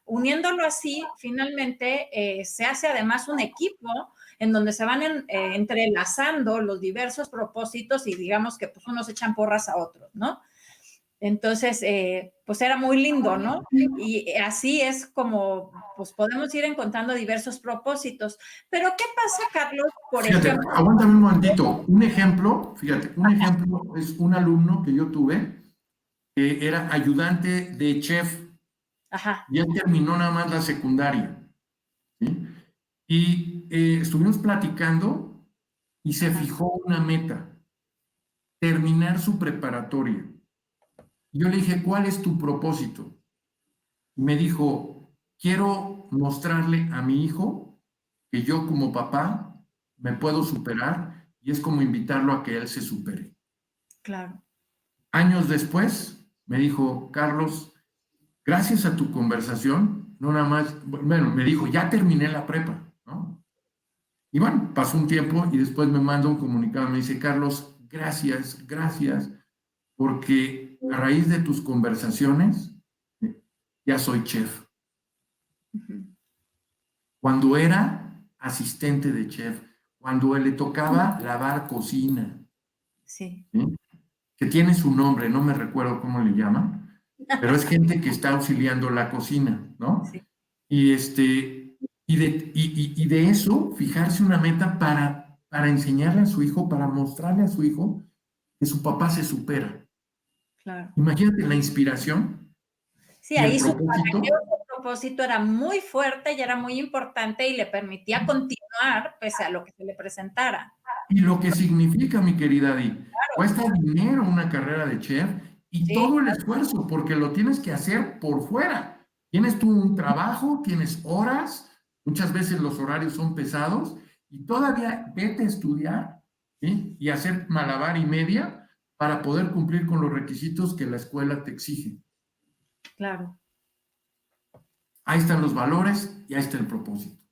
Uniéndolo así, finalmente se hace además un equipo en donde se van entrelazando los diversos propósitos y digamos que pues unos echan porras a otros, ¿no? Entonces, pues era muy lindo, ¿no? Y así es como pues podemos ir encontrando diversos propósitos. Pero, ¿qué pasa, Carlos? Por ejemplo, aguántame un momentito. Un ejemplo es un alumno que yo tuve que era ayudante de chef. Ajá. Ya terminó nada más la secundaria. ¿Sí? Y estuvimos platicando y se fijó una meta, terminar su preparatoria. Yo le dije, ¿cuál es tu propósito? Y me dijo, quiero mostrarle a mi hijo que yo como papá me puedo superar y es como invitarlo a que él se supere. Claro. Años después me dijo, Carlos, gracias a tu conversación, no nada más, bueno, me dijo, ya terminé la prepa, ¿no? Y bueno, pasó un tiempo y después me manda un comunicado, me dice, Carlos, gracias, porque a raíz de tus conversaciones, ya soy chef. Cuando era asistente de chef, cuando le tocaba lavar cocina, Sí. ¿sí? Que tiene su nombre, no me recuerdo cómo le llaman, pero es gente que está auxiliando la cocina, ¿no? Sí. Y de eso, fijarse una meta para enseñarle a su hijo, para mostrarle a su hijo que su papá se supera. Claro. Imagínate la inspiración. Sí, y el ahí su propósito. propósito era muy fuerte y era muy importante y le permitía continuar pese a lo que se le presentara. Y lo que significa, mi querida Di, Claro. cuesta dinero una carrera de chef y Sí, todo el claro. esfuerzo, porque lo tienes que hacer por fuera. Tienes tú un trabajo, tienes horas, muchas veces los horarios son pesados y todavía vete a estudiar, ¿sí? Y hacer malabar y media para poder cumplir con los requisitos que la escuela te exige. Claro. Ahí están los valores y ahí está el propósito.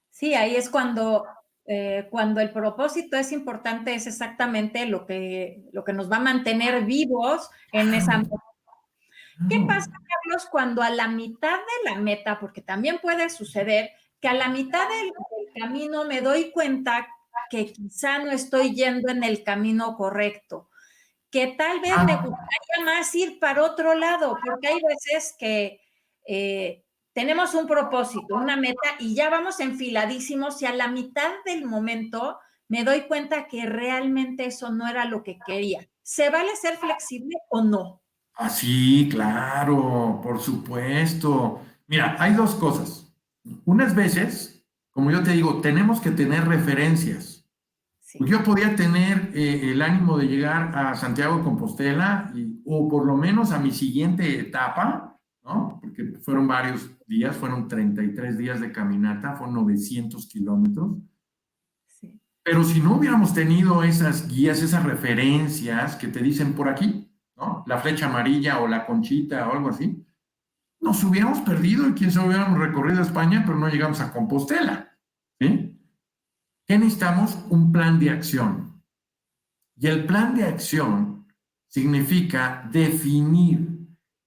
Sí, ahí es cuando el propósito es importante, es exactamente lo que nos va a mantener vivos en esa meta. ¿Qué pasa, Carlos, cuando a la mitad de la meta, porque también puede suceder que a la mitad del camino me doy cuenta que quizá no estoy yendo en el camino correcto, que tal vez me gustaría más ir para otro lado, porque hay veces que tenemos un propósito, una meta, y ya vamos enfiladísimos y a la mitad del momento me doy cuenta que realmente eso no era lo que quería. ¿Se vale ser flexible o no? Ah, sí, claro, por supuesto. Mira, hay dos cosas. Unas veces, como yo te digo, tenemos que tener referencias. Sí. Yo podía tener el ánimo de llegar a Santiago de Compostela o por lo menos a mi siguiente etapa, ¿no? Porque fueron varios días, fueron 33 días de caminata, fueron 900 kilómetros. Sí. Pero si no hubiéramos tenido esas guías, esas referencias que te dicen por aquí, ¿no? La flecha amarilla o la conchita o algo así, nos hubiéramos perdido y quién sabe, hubiéramos recorrido España, pero no llegamos a Compostela, ¿sí? ¿Qué necesitamos? Un plan de acción. Y el plan de acción significa definir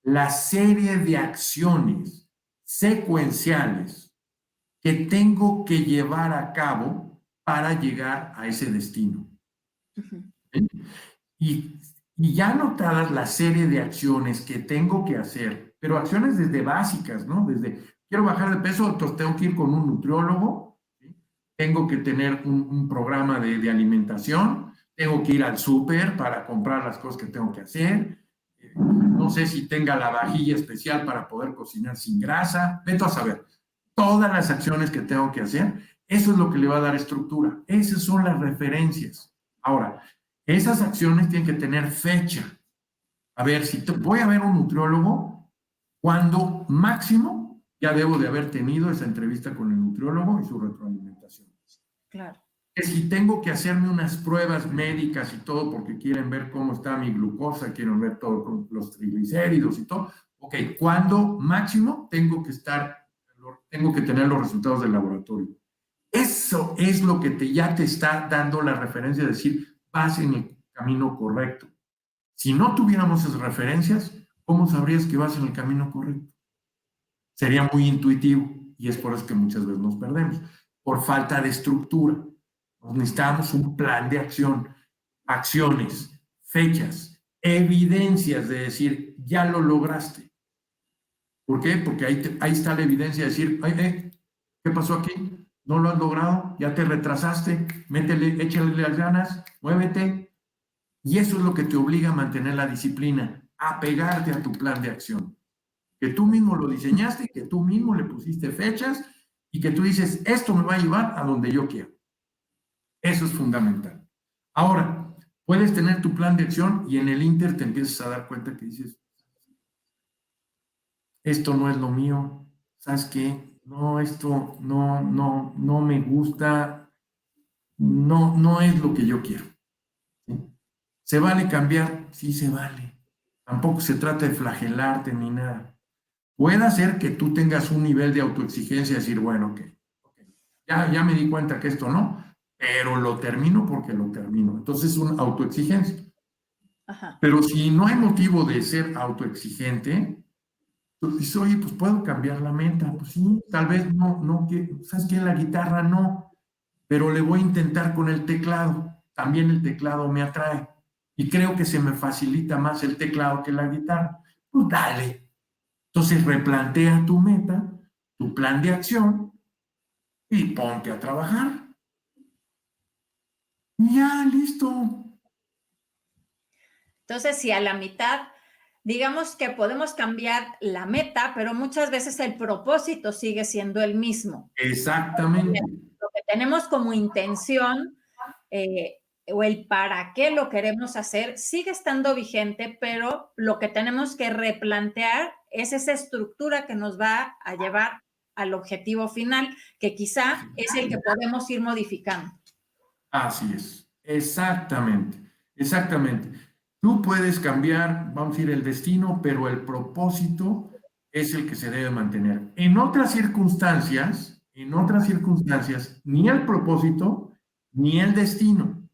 la serie de acciones secuenciales que tengo que llevar a cabo para llegar a ese destino. ¿Sí? Y ya anotadas la serie de acciones que tengo que hacer, pero acciones desde básicas, ¿no? Desde, quiero bajar de peso, entonces tengo que ir con un nutriólogo, ¿sí? Tengo que tener un programa de alimentación, tengo que ir al súper para comprar las cosas que tengo que hacer, no sé si tenga la vajilla especial para poder cocinar sin grasa, vete a saber. Todas las acciones que tengo que hacer, eso es lo que le va a dar estructura. Esas son las referencias. Ahora, esas acciones tienen que tener fecha. A ver, si voy a ver un nutriólogo, ¿cuándo máximo ya debo de haber tenido esa entrevista con el nutriólogo y su retroalimentación? Claro. Que si tengo que hacerme unas pruebas médicas y todo porque quieren ver cómo está mi glucosa, quieren ver todos los triglicéridos y todo, ok, ¿cuándo máximo tengo que tener los resultados del laboratorio? Eso es lo que ya te está dando la referencia de decir, vas en el camino correcto. Si no tuviéramos esas referencias, ¿cómo sabrías que vas en el camino correcto? Sería muy intuitivo y es por eso que muchas veces nos perdemos, por falta de estructura. Necesitamos un plan de acción, acciones, fechas, evidencias de decir, ya lo lograste. ¿Por qué? Porque ahí está la evidencia de decir, ¿qué pasó aquí? ¿No lo has logrado? ¿Ya te retrasaste? Échale las ganas, muévete. Y eso es lo que te obliga a mantener la disciplina, a pegarte a tu plan de acción. Que tú mismo lo diseñaste, que tú mismo le pusiste fechas y que tú dices, esto me va a llevar a donde yo quiero. Eso es fundamental. Ahora, puedes tener tu plan de acción y en el Inter te empiezas a dar cuenta que dices, esto no es lo mío, ¿sabes qué? No, esto no me gusta, no es lo que yo quiero. ¿Sí? ¿Se vale cambiar? Sí, se vale. Tampoco se trata de flagelarte ni nada. puede hacer que tú tengas un nivel de autoexigencia y decir, bueno, ok, ya me di cuenta que esto no, pero lo termino porque lo termino. Entonces es una autoexigencia. Ajá. Pero si no hay motivo de ser autoexigente, tú dices, oye, pues puedo cambiar la meta. Pues sí, tal vez no, ¿sabes qué? La guitarra no, pero le voy a intentar con el teclado. También el teclado me atrae. Y creo que se me facilita más el teclado que la guitarra. Pues dale. Entonces replantea tu meta, tu plan de acción y ponte a trabajar. Y ya, listo. Entonces, si a la mitad, digamos que podemos cambiar la meta, pero muchas veces el propósito sigue siendo el mismo. Exactamente. Lo que tenemos como intención o el para qué lo queremos hacer sigue estando vigente, pero lo que tenemos que replantear es esa estructura que nos va a llevar al objetivo final, que quizá es el que podemos ir modificando. Así es. Exactamente. Exactamente. Tú puedes cambiar, vamos a decir, el destino, pero el propósito es el que se debe mantener. En otras circunstancias, ni el propósito ni el destino.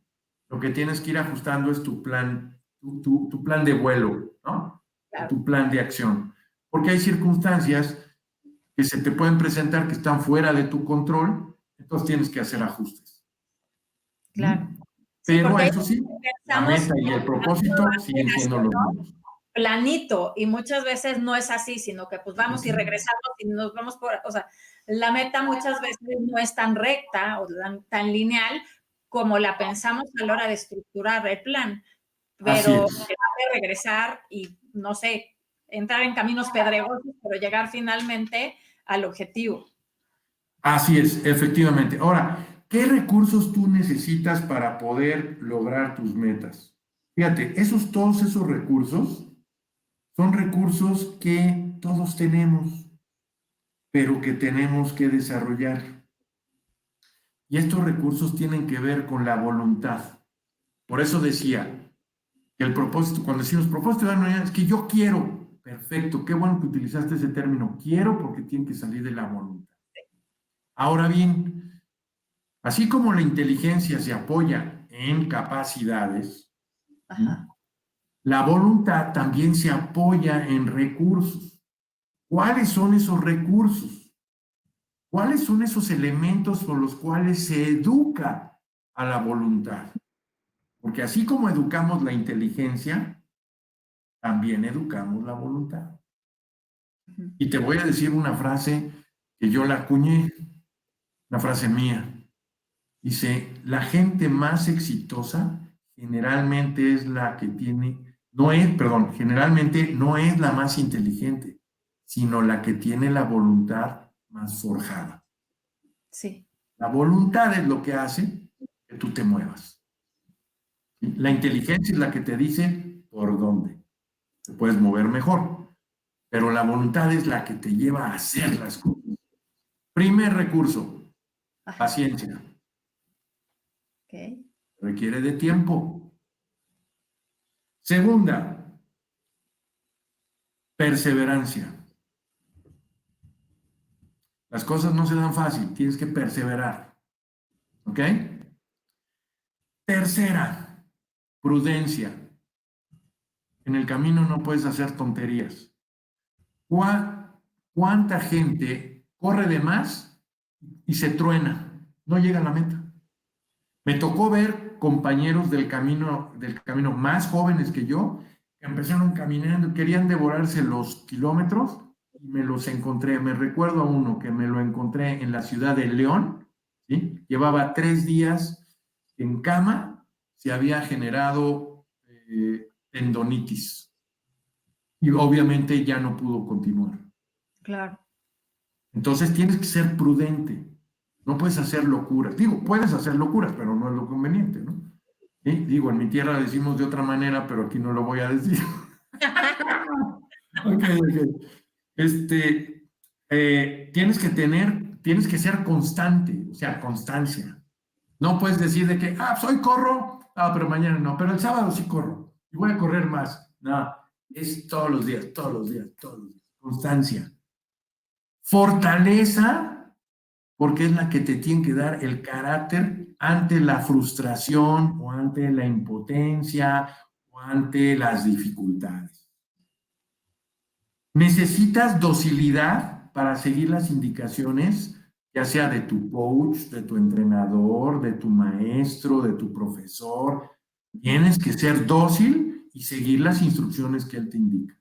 Lo que tienes que ir ajustando es tu plan, tu plan de vuelo, ¿no? Claro. Tu plan de acción. Porque hay circunstancias que se te pueden presentar que están fuera de tu control, entonces tienes que hacer ajustes. Claro. Pero sí, eso sí, la meta y el propósito siguen siendo los mismos. Planito, y muchas veces no es así, sino que pues vamos y regresamos y nos vamos por, o sea, la meta muchas veces no es tan recta o tan lineal como la pensamos a la hora de estructurar el plan, pero de regresar y, no sé, entrar en caminos pedregosos, pero llegar finalmente al objetivo. Así es, efectivamente. Ahora, ¿qué recursos tú necesitas para poder lograr tus metas? Fíjate, todos esos recursos son recursos que todos tenemos, pero que tenemos que desarrollar. Y estos recursos tienen que ver con la voluntad. Por eso decía que el propósito, cuando decimos propósito, es que yo quiero. Perfecto, qué bueno que utilizaste ese término. Quiero porque tiene que salir de la voluntad. Ahora bien, así como la inteligencia se apoya en capacidades, Ajá. La voluntad también se apoya en recursos. ¿Cuáles son esos recursos? ¿Cuáles son esos elementos por los cuales se educa a la voluntad? Porque así como educamos la inteligencia, también educamos la voluntad. Y te voy a decir una frase que yo la acuñé, una frase mía. Dice, la gente más exitosa generalmente es la que generalmente no es la más inteligente, sino la que tiene la voluntad más forjada. Sí. La voluntad es lo que hace que tú te muevas. La inteligencia es la que te dice por dónde te puedes mover mejor, pero la voluntad es la que te lleva a hacer las cosas. Primer recurso, paciencia. Okay. Requiere de tiempo. Segunda, perseverancia. Las cosas no se dan fácil, tienes que perseverar. ¿Ok? Tercera, prudencia. En el camino no puedes hacer tonterías. ¿Cuánta gente corre de más y se truena? No llega a la meta. Me tocó ver compañeros del camino más jóvenes que yo, que empezaron caminando, querían devorarse los kilómetros y me los encontré. Me recuerdo a uno que me lo encontré en la ciudad de León, ¿sí? Llevaba 3 días en cama, se había generado tendonitis y obviamente ya no pudo continuar. Claro. Entonces tienes que ser prudente. No puedes hacer locuras. Digo, puedes hacer locuras, pero no es lo conveniente, ¿no? ¿Sí? Digo, en mi tierra decimos de otra manera, pero aquí no lo voy a decir. Ok. Tienes que ser constante, o sea, constancia. No puedes decir de que, pues hoy corro, pero mañana no, pero el sábado sí corro y voy a correr más. No, es todos los días. Constancia. Fortaleza, porque es la que te tiene que dar el carácter ante la frustración o ante la impotencia o ante las dificultades. Necesitas docilidad para seguir las indicaciones, ya sea de tu coach, de tu entrenador, de tu maestro, de tu profesor. Tienes que ser dócil y seguir las instrucciones que él te indica.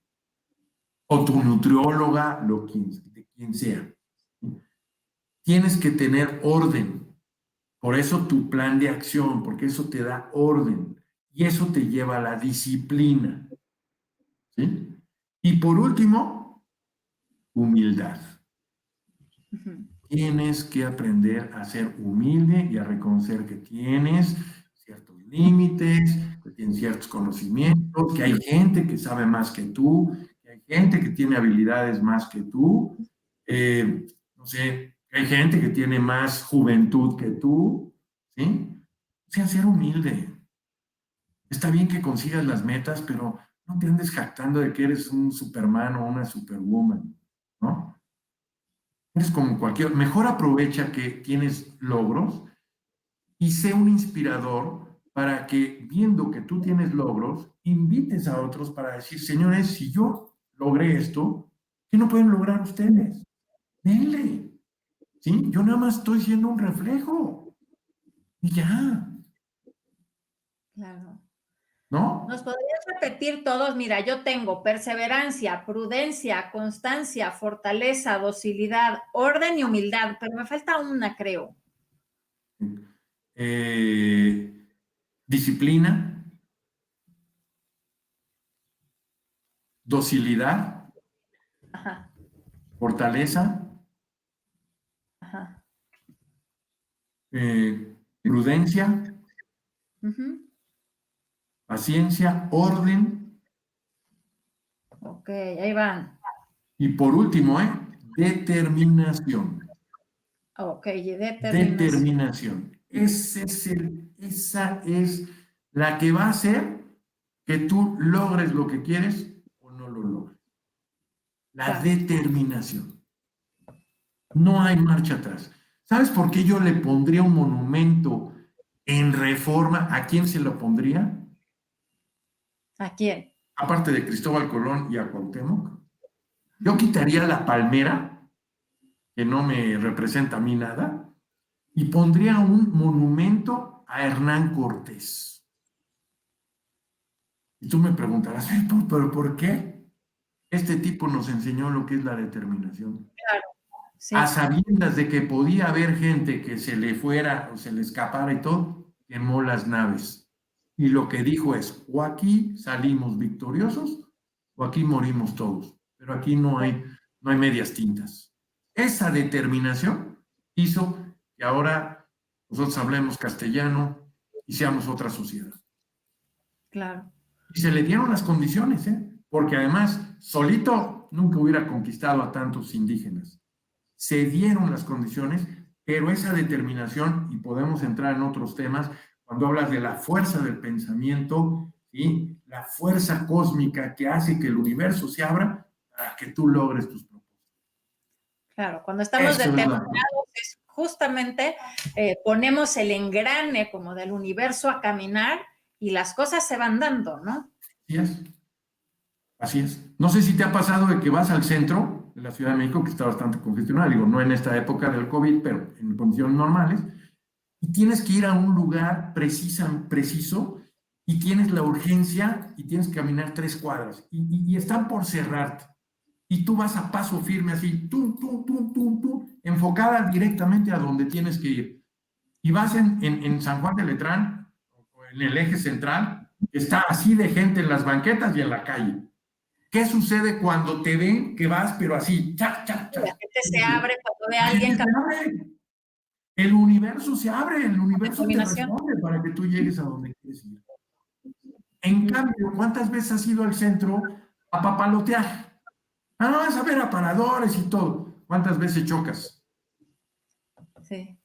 O tu nutrióloga, de quien sea. Tienes que tener orden. Por eso tu plan de acción, porque eso te da orden. Y eso te lleva a la disciplina. ¿Sí? Y por último, humildad. Tienes que aprender a ser humilde y a reconocer que tienes ciertos límites, que tienes ciertos conocimientos, que hay gente que sabe más que tú, que hay gente que tiene habilidades más que tú, no sé, que hay gente que tiene más juventud que tú, ¿sí? O sea, ser humilde. Está bien que consigas las metas, pero no te andes jactando de que eres un Superman o una Superwoman, ¿no? Eres como cualquier... Mejor aprovecha que tienes logros y sé un inspirador para que, viendo que tú tienes logros, invites a otros para decir, señores, si yo logré esto, ¿qué no pueden lograr ustedes? Denle. ¿Sí? Yo nada más estoy siendo un reflejo. Y ya. Claro. ¿No? ¿Nos podrías repetir todos? Mira, yo tengo perseverancia, prudencia, constancia, fortaleza, docilidad, orden y humildad, pero me falta una, creo. Disciplina, docilidad, Ajá, fortaleza, ajá. Prudencia, paciencia, orden. Ok, ahí van. Y por último, determinación. Ok, y determinación. Determinación. Esa es la que va a hacer que tú logres lo que quieres o no lo logres. La determinación. No hay marcha atrás. ¿Sabes por qué yo le pondría un monumento en Reforma? ¿A quién se lo pondría? ¿A quién? Aparte de Cristóbal Colón y a Cuauhtémoc. Yo quitaría la palmera, que no me representa a mí nada, y pondría un monumento a Hernán Cortés. Y tú me preguntarás, ¿pero por qué? Este tipo nos enseñó lo que es la determinación. Claro. Sí. A sabiendas de que podía haber gente que se le fuera o se le escapara y todo, quemó las naves. Y lo que dijo es, o aquí salimos victoriosos o aquí morimos todos. Pero aquí no hay medias tintas. Esa determinación hizo que ahora nosotros hablemos castellano y seamos otra sociedad. Claro. Y se le dieron las condiciones, porque además solito nunca hubiera conquistado a tantos indígenas. Se dieron las condiciones, pero esa determinación, y podemos entrar en otros temas, cuando hablas de la fuerza del pensamiento, ¿sí? La fuerza cósmica que hace que el universo se abra para que tú logres tus propósitos. Claro, cuando estamos determinados es justamente ponemos el engrane como del universo a caminar y las cosas se van dando, ¿no? Así es. Así es. No sé si te ha pasado de que vas al centro de la Ciudad de México, que está bastante congestionado, digo, no en esta época del COVID, pero en condiciones normales, y tienes que ir a un lugar preciso y tienes la urgencia y tienes que caminar 3 cuadras y están por cerrarte. Y tú vas a paso firme así, enfocada directamente a donde tienes que ir. Y vas en San Juan de Letrán, en el eje central, está así de gente en las banquetas y en la calle. ¿Qué sucede cuando te ven que vas, pero así? ¡Chac, chac, chac! La gente se abre cuando ve a alguien caminar. El universo se abre, el universo te responde para que tú llegues a donde quieres ir. En cambio, ¿cuántas veces has ido al centro a papalotear? No, vas a ver aparadores y todo. ¿Cuántas veces chocas? Sí.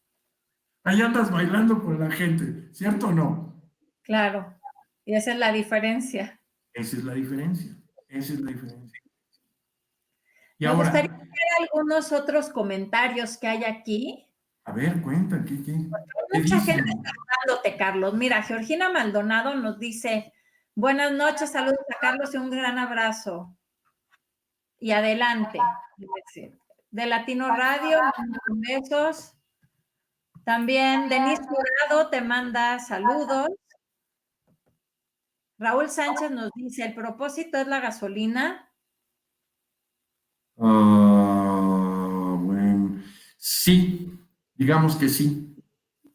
Ahí andas bailando con la gente, ¿cierto o no? Claro. Y esa es la diferencia. Esa es la diferencia. Esa es la diferencia. Y Me ahora, gustaría hacer algunos otros comentarios que hay aquí. A ver, cuenta, ¿qué Mucha gente está saludándote, Carlos. Mira, Georgina Maldonado nos dice, buenas noches, saludos a Carlos y un gran abrazo. Y adelante. De Latino Radio, besos. También Denise Jurado te manda saludos. Raúl Sánchez nos dice, ¿el propósito es la gasolina? Bueno, sí, digamos que sí.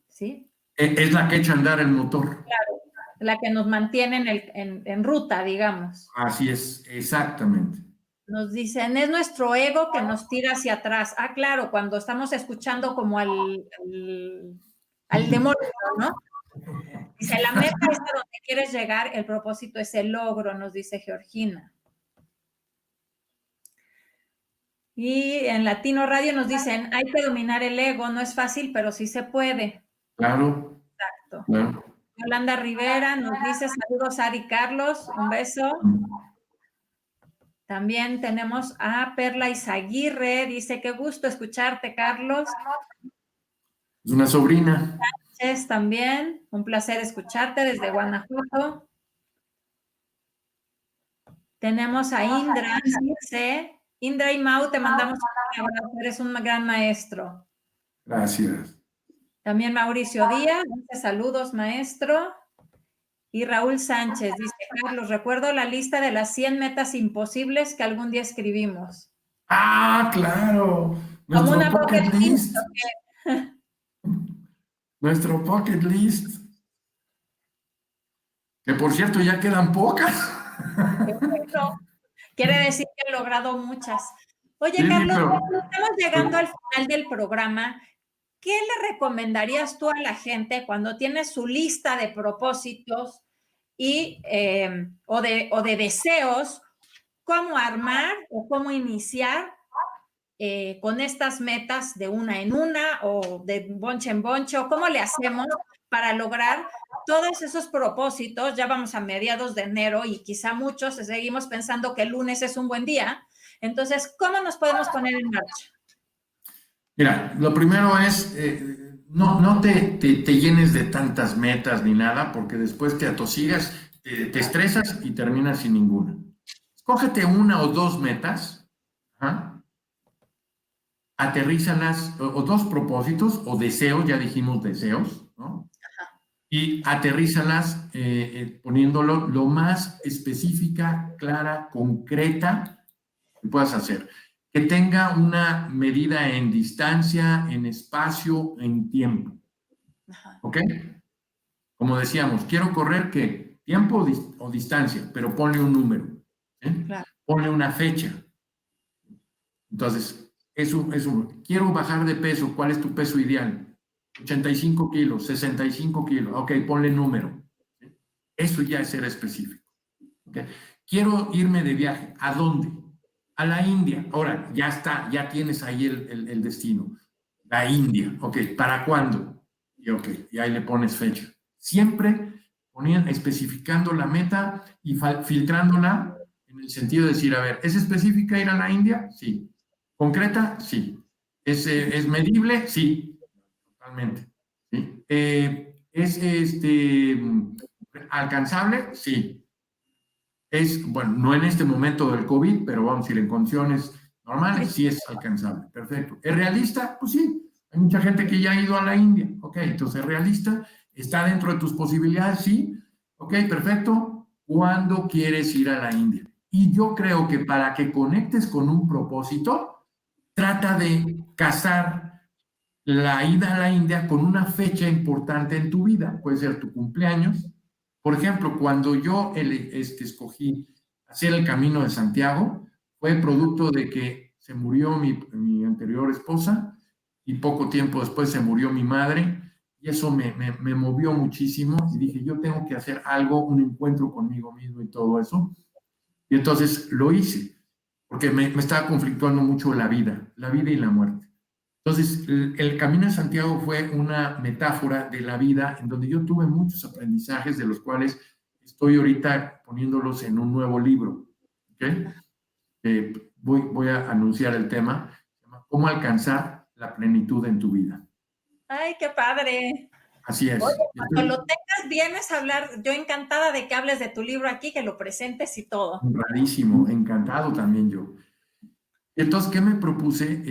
Sí. Es la que echa a andar el motor. Claro, la que nos mantiene en ruta, digamos. Así es, exactamente. Nos dicen, es nuestro ego que nos tira hacia atrás. Ah, claro, cuando estamos escuchando como al demonio, ¿no? Dice, la meta es a donde quieres llegar, el propósito es el logro, nos dice Georgina. Y en Latino Radio nos dicen, hay que dominar el ego, no es fácil, pero sí se puede. Claro. Exacto. Claro. Yolanda Rivera nos dice, saludos Ari Carlos, un beso. También tenemos a Perla Izaguirre, dice, qué gusto escucharte, Carlos. Es una sobrina. Sánchez también, un placer escucharte desde Guanajuato. Tenemos a Indra, dice, Indra y Mau, te mandamos un abrazo, eres un gran maestro. Gracias. También Mauricio Díaz, dice, saludos, maestro. Y Raúl Sánchez dice, Carlos, recuerdo la lista de las 100 metas imposibles que algún día escribimos. Ah, claro. Como una bucket list. Nuestro bucket list. Que por cierto ya quedan pocas. Perfecto. Quiere decir que he logrado muchas. Oye, sí, Carlos, estamos llegando al final del programa. ¿Qué le recomendarías tú a la gente cuando tiene su lista de propósitos y, o de deseos? ¿Cómo armar o cómo iniciar con estas metas de una en una o de bonche en bonche? ¿O cómo le hacemos para lograr todos esos propósitos? Ya vamos a mediados de enero y quizá muchos seguimos pensando que el lunes es un buen día. Entonces, ¿cómo nos podemos poner en marcha? Mira, lo primero es, no te llenes de tantas metas ni nada, porque después te atosigas, te estresas y terminas sin ninguna. Escógete una o dos metas, aterrízalas, o dos propósitos, o deseos, ya dijimos deseos, ¿no? Y aterrízalas poniéndolo lo más específica, clara, concreta que puedas hacer. Que tenga una medida en distancia, en espacio, en tiempo. ¿Ok? Como decíamos, quiero correr, ¿qué? Tiempo o distancia, pero ponle un número. Claro. Ponle una fecha. Entonces, eso. Quiero bajar de peso. ¿Cuál es tu peso ideal? 85 kilos, 65 kilos. Ok, ponle número. Eso ya es ser específico. ¿Okay? Quiero irme de viaje. ¿A dónde? A la India. Ahora, ya está, ya tienes ahí el destino. La India. Ok, ¿para cuándo? Y ahí le pones fecha. Siempre especificando la meta y filtrándola en el sentido de decir, a ver, ¿es específica ir a la India? Sí. ¿Concreta? Sí. ¿Es medible? Sí. Totalmente. ¿Sí? ¿Es alcanzable? Sí. Bueno, no en este momento del COVID, pero vamos a ir en condiciones normales, sí es alcanzable. Perfecto. ¿Es realista? Pues sí. Hay mucha gente que ya ha ido a la India. Ok, entonces es realista. ¿Está dentro de tus posibilidades? Sí. Ok, perfecto. ¿Cuándo quieres ir a la India? Y yo creo que para que conectes con un propósito, trata de casar la ida a la India con una fecha importante en tu vida. Puede ser tu cumpleaños. Por ejemplo, cuando yo escogí hacer el Camino de Santiago, fue producto de que se murió mi anterior esposa y poco tiempo después se murió mi madre, y eso me movió muchísimo y dije, yo tengo que hacer algo, un encuentro conmigo mismo y todo eso. Y entonces lo hice, porque me estaba conflictuando mucho la vida y la muerte. Entonces, el Camino de Santiago fue una metáfora de la vida en donde yo tuve muchos aprendizajes de los cuales estoy ahorita poniéndolos en un nuevo libro. ¿Okay? Voy a anunciar el tema. cómo alcanzar la plenitud en tu vida. Ay, qué padre. Así es. Oye, cuando lo tengas, vienes a hablar. Yo encantada de que hables de tu libro aquí, que lo presentes y todo. Honradísimo, encantado también yo. Entonces, ¿qué me propuse?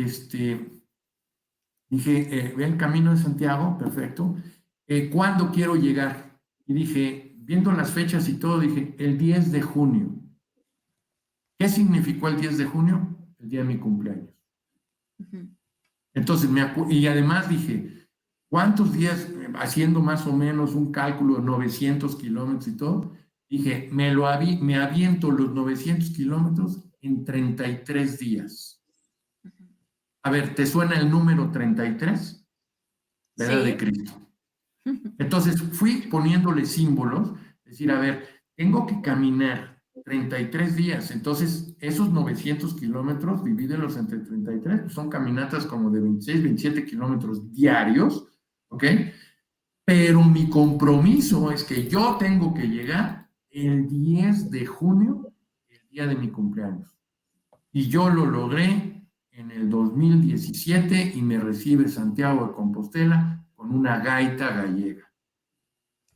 Dije, ve el Camino de Santiago, perfecto. ¿Cuándo quiero llegar? Y dije, viendo las fechas y todo, dije, el 10 de junio. ¿Qué significó el 10 de junio? El día de mi cumpleaños. Entonces, y además dije, ¿cuántos días, haciendo más o menos un cálculo de 900 kilómetros y todo? Dije, me aviento los 900 kilómetros en 33 días. A ver, ¿te suena el número 33? La edad de Cristo. Entonces, fui poniéndole símbolos, es decir, a ver, tengo que caminar 33 días, entonces esos 900 kilómetros, divídelos entre 33, pues son caminatas como de 26, 27 kilómetros diarios, ¿ok? Pero mi compromiso es que yo tengo que llegar el 10 de junio, el día de mi cumpleaños. Y yo lo logré en el 2017 y me recibe Santiago de Compostela con una gaita gallega.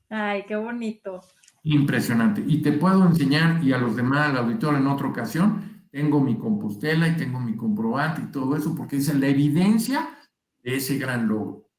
Ay, qué bonito. Impresionante. Y te puedo enseñar, y a los demás, al auditorio en otra ocasión, tengo mi Compostela y tengo mi comprobante y todo eso, porque es la evidencia de ese gran logro.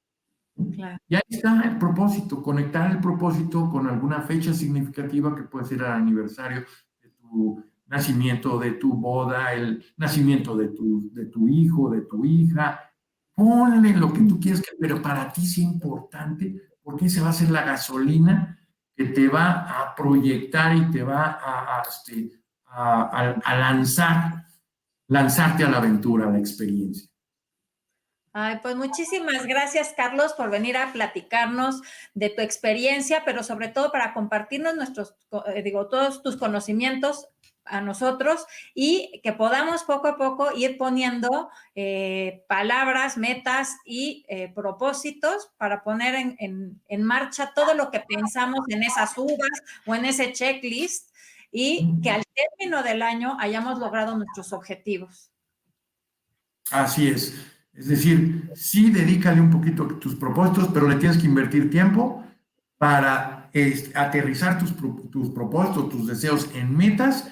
Claro. Y ahí está el propósito, conectar el propósito con alguna fecha significativa que puede ser el aniversario de tu nacimiento, de tu boda, el nacimiento de tu hijo, de tu hija. Ponle lo que tú quieras, pero para ti es importante, porque esa va a ser la gasolina que te va a proyectar y te va a lanzarte a la aventura, a la experiencia. Ay, pues muchísimas gracias, Carlos, por venir a platicarnos de tu experiencia, pero sobre todo para compartirnos todos tus conocimientos a nosotros y que podamos poco a poco ir poniendo palabras, metas y propósitos para poner en marcha todo lo que pensamos en esas uvas o en ese checklist y que al término del año hayamos logrado nuestros objetivos. Así es. Es decir, sí, dedícale un poquito a tus propósitos, pero le tienes que invertir tiempo para aterrizar tus propósitos, tus deseos en metas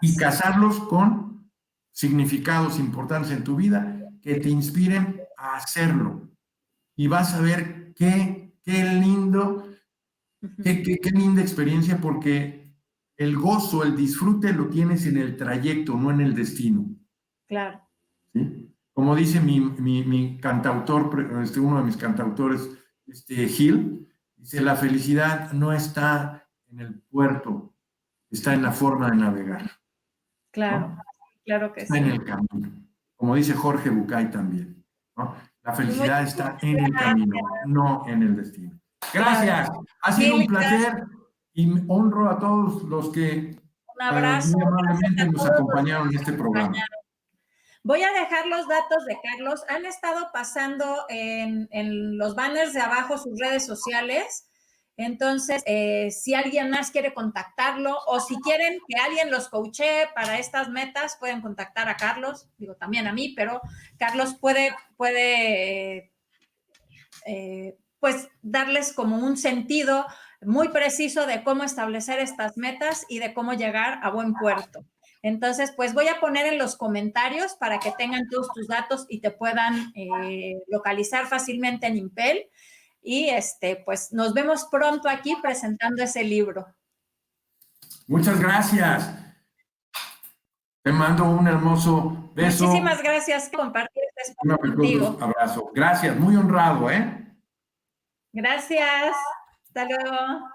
y casarlos con significados importantes en tu vida que te inspiren a hacerlo. Y vas a ver qué lindo, qué linda experiencia, porque el gozo, el disfrute lo tienes en el trayecto, no en el destino. Claro. ¿Sí? Como dice mi cantautor, uno de mis cantautores, Gil, dice, la felicidad no está en el puerto, está en la forma de navegar. Claro, ¿no? Claro que está sí. en el camino. Como dice Jorge Bucay también, ¿no? La felicidad está en el camino, no en el destino. Gracias. Ha sido un placer y honro a todos los que un abrazo, muy amablemente nos acompañaron en este programa. Voy a dejar los datos de Carlos. Han estado pasando en los banners de abajo sus redes sociales. Entonces, si alguien más quiere contactarlo o si quieren que alguien los coachee para estas metas, pueden contactar a Carlos, digo también a mí, pero Carlos puede pues darles como un sentido muy preciso de cómo establecer estas metas y de cómo llegar a buen puerto. Entonces, pues voy a poner en los comentarios para que tengan todos tus datos y te puedan localizar fácilmente en Impel. Y pues nos vemos pronto aquí presentando ese libro. Muchas gracias. Te mando un hermoso beso. Muchísimas gracias por compartir este espacio contigo. Un abrazo. Gracias, muy honrado, ¿eh? Gracias. Hasta luego.